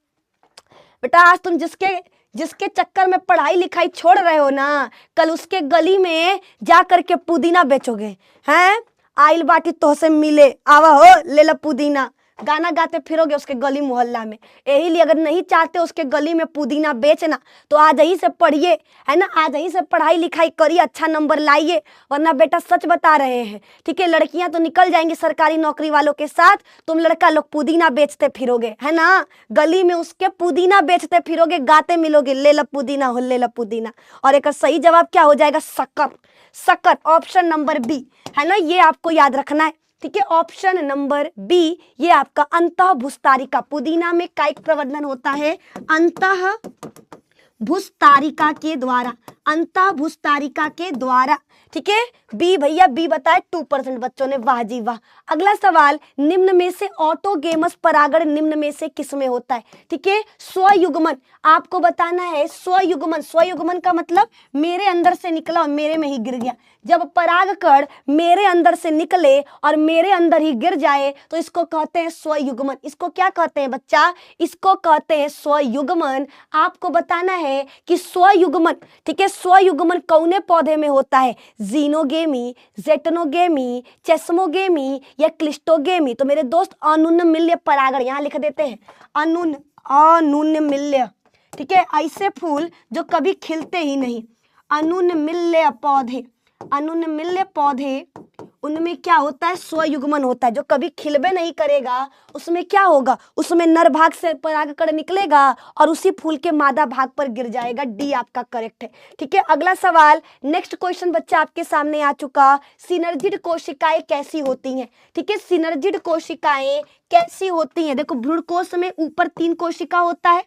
बेटा। आज तुम जिसके चक्कर में पढ़ाई लिखाई छोड़ रहे हो ना, कल उसके गली में जा करके पुदीना बेचोगे। हैं, आइल बाटी तो से मिले, आवा हो ले ला पुदीना, गाना गाते फिरोगे उसके गली मोहल्ला में। यही लिए अगर नहीं चाहते उसके गली में पुदीना बेचना, तो आज ही से पढ़िए, है ना, आज ही से पढ़ाई लिखाई करिए, अच्छा नंबर लाइए, वरना बेटा सच बता रहे हैं। ठीक है, लड़कियां तो निकल जाएंगी सरकारी नौकरी वालों के साथ, तुम लड़का लोग पुदीना बेचते फिरोगे, है ना, गली में उसके पुदीना बेचते फिरोगे, गाते मिलोगे, ले ला पुदीना हो, ले ला पुदीना। और एक सही जवाब क्या हो जाएगा? शक्कर, शक्कर। ऑप्शन नंबर बी, है ना, ये आपको याद रखना है। ठीक है, ऑप्शन नंबर बी, ये आपका अंतः भूस्तारिका। पुदीना में कायिक प्रवर्धन होता है अंतः भूस्तारिका के द्वारा, अंतः भूस्तारिका के द्वारा। ठीक है, बी भैया, बी बताए 2% बच्चों ने। वाह जी वाह। अगला सवाल, निम्न में से ऑटोगेमस परागण निम्न में से किसमें होता है? ठीक है, स्वयुग्मन। आपको बताना है स्वयुग्मन। स्वयुग्मन का मतलब मेरे अंदर से निकला और मेरे में ही गिर गया। जब परागकण मेरे अंदर से निकले और मेरे अंदर ही गिर जाए तो इसको कहते हैं स्वयुग्मन। इसको क्या कहते हैं बच्चा? इसको कहते हैं स्वयुग्मन। आपको बताना है कि स्वयुग्मन, ठीक है, स्वयुग्मन कौने पौधे में होता है? जीनोगेमी, जेटनोगेमी, चेस्मोगेमी या क्लिस्टोगेमी। तो मेरे दोस्त अनुन्नमिल्य परागण यहाँ लिख देते हैं, अनुन्नमिल्य। ठीक है, ऐसे फूल जो कभी खिलते ही नहीं, अनुन्नमिल्य पौधे, अनुन्नमिल्य पौधे, उनमें क्या होता है? स्वयुग्मन होता है। जो कभी खिलबे नहीं करेगा उसमें क्या होगा? उसमें नर भाग से परागकण निकलेगा और उसी फूल के मादा भाग पर गिर जाएगा। डी आपका करेक्ट है। ठीक है, अगला सवाल, नेक्स्ट क्वेश्चन बच्चा आपके सामने आ चुका। सिनर्जिड कोशिकाएं कैसी होती हैं? ठीक है, सिनर्जिड कोशिकाएं कैसी होती हैं? देखो, भ्रूणकोश में ऊपर 3 कोशिका होता है,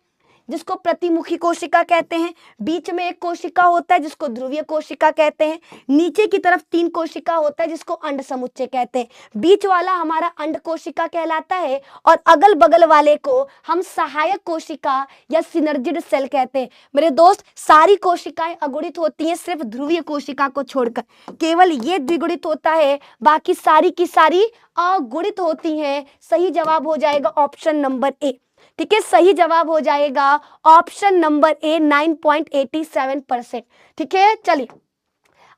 जिसको प्रतिमुखी कोशिका कहते हैं, बीच में एक कोशिका होता है जिसको ध्रुवीय कोशिका कहते हैं, नीचे की तरफ 3 कोशिका होता है जिसको अंड समुच्चय कहते हैं। बीच वाला हमारा अंड कोशिका कहलाता है और अगल बगल वाले को हम सहायक कोशिका या सिनर्जिड सेल कहते हैं। मेरे दोस्त, सारी कोशिकाएं अगुणित होती हैं सिर्फ ध्रुवीय कोशिका को छोड़कर, केवल ये द्विगुणित होता है, बाकी सारी की सारी अगुणित होती हैं। सही जवाब हो जाएगा ऑप्शन नंबर ए। ठीक है, सही जवाब हो जाएगा ऑप्शन नंबर ए 9.87%। ठीक है, चलिए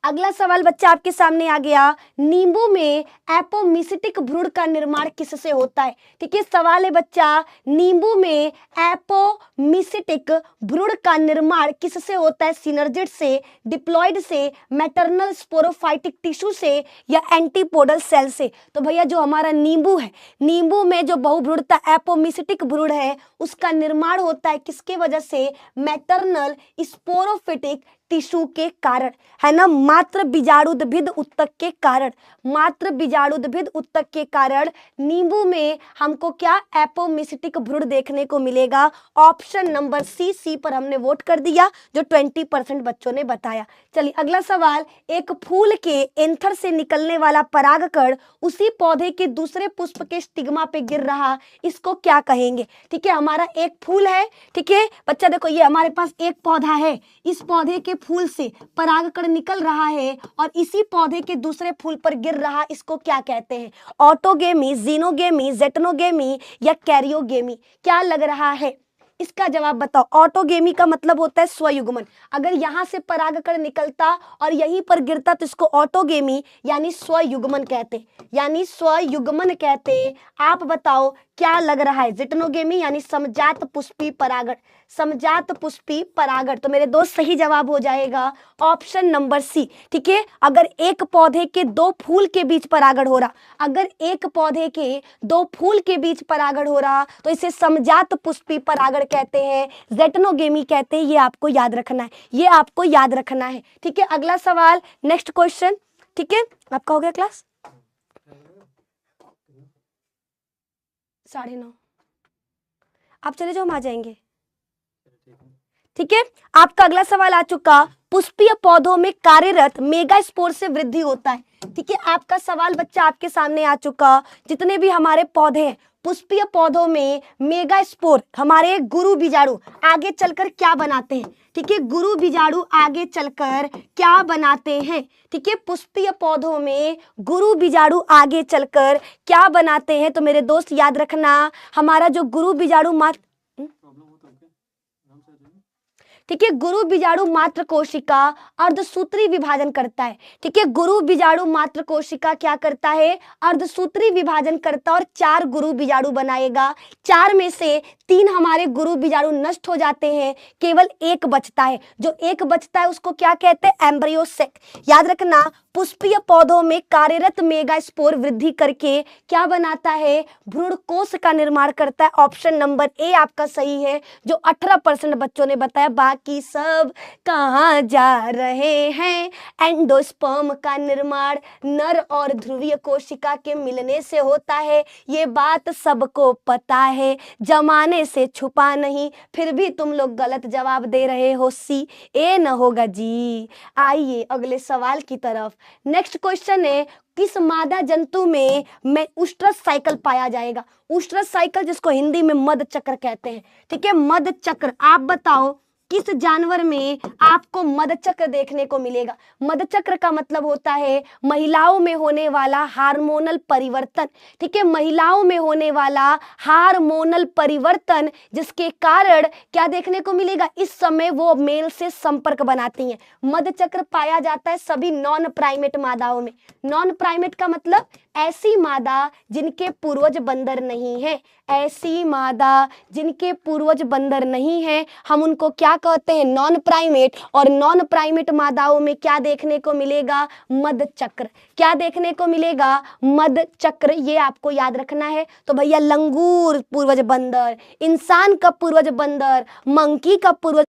अगला सवाल बच्चा आपके सामने आ गया। नींबू में एपोमिसिटिक भ्रूण का निर्माण किससे होता है? ठीक है, सवाल है बच्चा, नींबू में एपोमिसिटिक भ्रूण का निर्माण किससे होता है? सिनर्जिड से, डिप्लॉइड से, मैटरनल स्पोरोफाइटिक टिश्यू से या एंटीपोडल सेल से? तो भैया जो हमारा नींबू है, नींबू में जो बहुभ्रूणता एपोमिसिटिक भ्रूण है उसका निर्माण होता है किसके वजह से? मैटरनल स्पोरोफिटिक टिश्यू के कारण, है ना, मात्र बीजाणुद्भिद उत्तक के कारण, मात्र बीजाणुद्भिद उत्तक के कारण नींबू में हमको क्या एपोमिसिटिक भ्रूण देखने को मिलेगा। ऑप्शन नंबर सी, सी पर हमने वोट कर दिया जो 20% बच्चों ने बताया। चलिए अगला सवाल, एक फूल के एंथर से निकलने वाला परागकण उसी पौधे के दूसरे पुष्प के स्टिग्मा पे गिर रहा, इसको क्या कहेंगे? ठीक है, हमारा एक फूल है, ठीक है बच्चा, देखो ये हमारे पास एक पौधा है, इस पौधे के फूल से परागकण निकल रहा है और इसी पौधे के दूसरे फूल पर गिर रहा, इसको क्या कहते हैं? ऑटोगेमी, जीनोगेमी, जेटनोगेमी या कैरियोगेमी? क्या लग रहा है? इसका जवाब बताओ। ऑटोगेमी का मतलब होता है स्वयुग्मन। अगर यहां से परागकण निकलता और यहीं पर गिरता तो इसको ऑटोगेमी यानी स्वयुग्मन कहते, यानी स्वयुग्मन कहते। आप बताओ क्या लग रहा है? जिटनोगेमी यानी समजात पुष्पी परागण, समजात पुष्पी परागण। तो मेरे दोस्त सही जवाब हो जाएगा ऑप्शन नंबर सी। ठीक है, अगर एक पौधे के 2 फूल के बीच परागण हो रहा, अगर एक पौधे के 2 फूल के बीच परागण हो रहा तो इसे समजात पुष्पी परागण कहते हैं, जेटनोगेमी कहते हैं। ये आपको याद रखना है, ये आपको याद रखना है। ठीक है, अगला सवाल, नेक्स्ट क्वेश्चन। ठीक है, आपका हो गया क्लास 9:30, आप चले जाओ, हम आ जाएंगे। ठीक है, आपका अगला सवाल आ चुका, पुष्पीय पौधों में कार्यरत मेगास्पोर से वृद्धि होता है। ठीक है, आपका सवाल बच्चा आपके सामने आ चुका, जितने भी हमारे पौधे हैं पुष्पीय पौधों में मेगास्पोर, हमारे गुरु बीजाणु आगे चलकर क्या बनाते हैं? ठीक है, गुरु बीजाणु आगे चलकर क्या बनाते हैं? ठीक है, पुष्पीय पौधों में गुरु बीजाणु आगे चलकर क्या बनाते हैं? तो मेरे दोस्त याद रखना, हमारा जो गुरु बीजाणु मात्र, ठीक है, गुरु बीजाणु मात्र कोशिका अर्धसूत्री विभाजन करता है। ठीक है, गुरु बीजाणु मात्र कोशिका क्या करता है? अर्धसूत्री विभाजन करता और 4 गुरु बीजाणु बनाएगा। 4 में से 3 हमारे गुरु बीजाणु नष्ट हो जाते हैं, केवल एक बचता है। जो एक बचता है उसको क्या कहते हैं? Embryo sac. याद रखना, पुष्पीय पौधों में कार्यरत मेगास्पोर वृद्धि करके क्या बनाता है? भ्रूण कोश का निर्माण करता है। ऑप्शन नंबर ए आपका सही है, जो 18% बच्चों ने बताया। बाकी सब कहाँ जा रहे हैं? एंडोस्पर्म का निर्माण नर और ध्रुवीय कोशिका के मिलने से होता है, ये बात सबको पता है, जमाने से छुपा नहीं, फिर भी तुम लोग गलत जवाब दे रहे हो। सी, ए न होगा जी। आइए अगले सवाल की तरफ। नेक्स्ट क्वेश्चन है, किस मादा जंतु में उष्ट्रस साइकिल पाया जाएगा? उष्ट्रस साइकिल जिसको हिंदी में मध चक्र कहते हैं। ठीक है, मध चक्र। आप बताओ किस जानवर में आपको मध चक्र देखने को मिलेगा? मध चक्र का मतलब होता है महिलाओं में होने वाला हार्मोनल परिवर्तन। ठीक है, महिलाओं में होने वाला हार्मोनल परिवर्तन, जिसके कारण क्या देखने को मिलेगा? इस समय वो मेल से संपर्क बनाती हैं। मध चक्र पाया जाता है सभी नॉन प्राइमेट मादाओं में। नॉन प्राइमेट का मतलब ऐसी मादा जिनके पूर्वज बंदर नहीं है, ऐसी मादा जिनके पूर्वज बंदर नहीं है, हम उनको क्या कहते हैं? Non primate. और नॉन प्राइमेट मादाओं में क्या देखने को मिलेगा? मध चक्र। क्या देखने को मिलेगा? मध चक्र। ये आपको याद रखना है। तो भैया लंगूर पूर्वज बंदर, इंसान का पूर्वज बंदर, मंकी का पूर्वज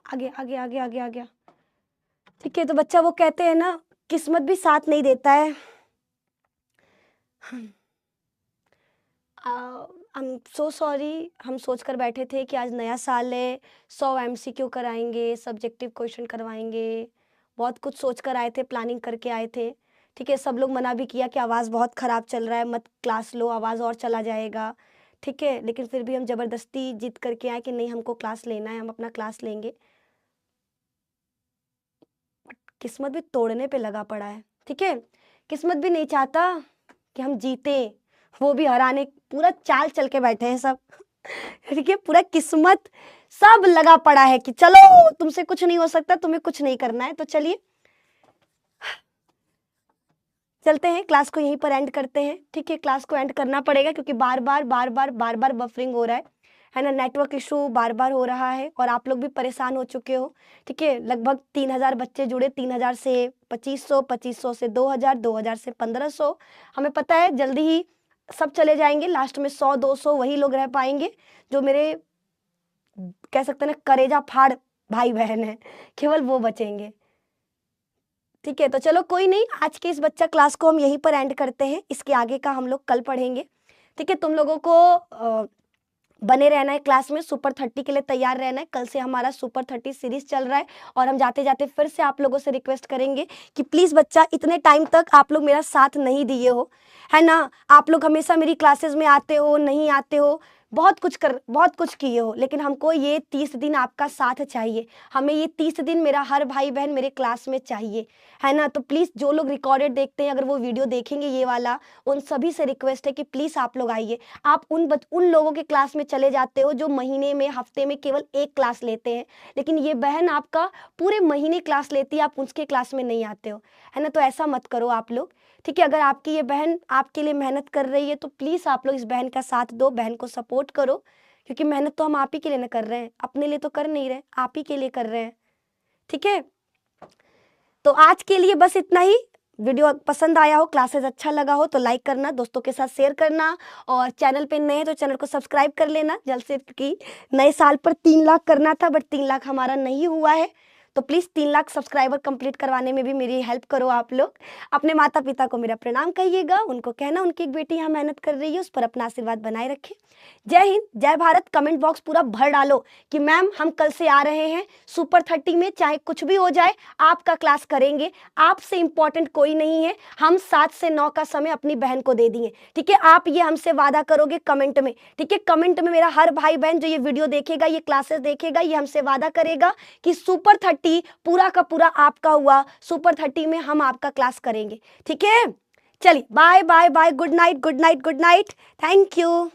आगे आगे आगे आगे आगे। ठीक है, तो बच्चा वो कहते हैं ना, किस्मत भी साथ नहीं देता है। आई एम सो सॉरी, हम सोच कर बैठे थे कि आज नया साल है, 100 MCQ कराएंगे, सब्जेक्टिव क्वेश्चन करवाएंगे, बहुत कुछ सोच कर आए थे, प्लानिंग करके आए थे। ठीक है, सब लोग मना भी किया कि आवाज़ बहुत ख़राब चल रहा है, मत क्लास लो, आवाज़ और चला जाएगा। ठीक है, लेकिन फिर भी हम ज़बरदस्ती जिद करके आए कि नहीं, हमको क्लास लेना है, हम अपना क्लास लेंगे। किस्मत भी तोड़ने पे लगा पड़ा है। ठीक है, किस्मत भी नहीं चाहता कि हम जीते, वो भी हराने पूरा चाल चल के बैठे हैं सब। ठीक है, पूरा किस्मत सब लगा पड़ा है कि चलो तुमसे कुछ नहीं हो सकता, तुम्हें कुछ नहीं करना है। तो चलिए चलते हैं, क्लास को यहीं पर एंड करते हैं। ठीक है, क्लास को एंड करना पड़ेगा क्योंकि बार बार बफरिंग हो रहा है ना, नेटवर्क इशू बार बार हो रहा है और आप लोग भी परेशान हो चुके हो। ठीक है, लगभग 3000 बच्चे जुड़े, 3000 से 2500, 2500 से 2000, 2000 से 1500। हमें पता है जल्दी ही सब चले जाएंगे, लास्ट में 100-200 वही लोग रह पाएंगे जो मेरे कह सकते हैं ना करेजा फाड़ भाई बहन है, केवल वो बचेंगे। ठीक है, तो चलो कोई नहीं, आज के इस बच्चा क्लास को हम यहीं पर एंड करते हैं, इसके आगे का हम लोग कल पढ़ेंगे। ठीक है, तुम लोगों को बने रहना है क्लास में, सुपर 30 के लिए तैयार रहना है। कल से हमारा सुपर 30 सीरीज चल रहा है और हम जाते जाते फिर से आप लोगों से रिक्वेस्ट करेंगे कि प्लीज़ बच्चा, इतने टाइम तक आप लोग मेरा साथ नहीं दिए हो, है ना, आप लोग हमेशा मेरी क्लासेस में आते हो, नहीं आते हो, बहुत कुछ किए हो, लेकिन हमको ये 30 दिन आपका साथ चाहिए, हमें ये 30 दिन मेरा हर भाई बहन मेरे क्लास में चाहिए, है ना। तो प्लीज़ जो लोग रिकॉर्डेड देखते हैं, अगर वो वीडियो देखेंगे ये वाला, उन सभी से रिक्वेस्ट है कि प्लीज़ आप लोग आइए। आप उन लोगों के क्लास में चले जाते हो जो महीने में, हफ्ते में केवल एक क्लास लेते हैं, लेकिन ये बहन आपका पूरे महीने क्लास लेती है, आप उसके क्लास में नहीं आते हो, है ना। तो ऐसा मत करो आप लोग। ठीक है, अगर आपकी ये बहन आपके लिए मेहनत कर रही है तो प्लीज़ आप लोग इस बहन का साथ दो, बहन को सपोर्ट करो, क्योंकि मेहनत तो हम आप ही के लिए ना कर रहे हैं, अपने लिए तो कर नहीं रहे, आप ही के लिए कर रहे हैं। ठीक है, तो आज के लिए बस इतना ही। वीडियो पसंद आया हो, क्लासेस अच्छा लगा हो तो लाइक करना, दोस्तों के साथ शेयर करना, और चैनल पे नए हैं तो चैनल को सब्सक्राइब कर लेना जल्द से, क्योंकि नए साल पर 3 लाख करना था, बट 3 लाख हमारा नहीं हुआ है। तो प्लीज़ 3 लाख सब्सक्राइबर कंप्लीट करवाने में भी मेरी हेल्प करो आप लोग। अपने माता पिता को मेरा प्रणाम कहिएगा, उनको कहना उनकी एक बेटी यहाँ मेहनत कर रही है, उस पर अपना आशीर्वाद बनाए रखें। जय हिंद, जय भारत। कमेंट बॉक्स पूरा भर डालो कि मैम हम कल से आ रहे हैं सुपर 30 में, चाहे कुछ भी हो जाए आपका क्लास करेंगे, आपसे इंपॉर्टेंट कोई नहीं है, हम 7 से 9 का समय अपनी बहन को दे दिए। ठीक है, आप ये हमसे वादा करोगे कमेंट में। ठीक है, कमेंट में मेरा हर भाई बहन जो ये वीडियो देखेगा, ये क्लासेस देखेगा, ये हमसे वादा करेगा कि सुपर 30 पूरा का पूरा आपका हुआ, सुपर 30 में हम आपका क्लास करेंगे। ठीक है, चलिए bye bye bye, good night good night good night, thank you.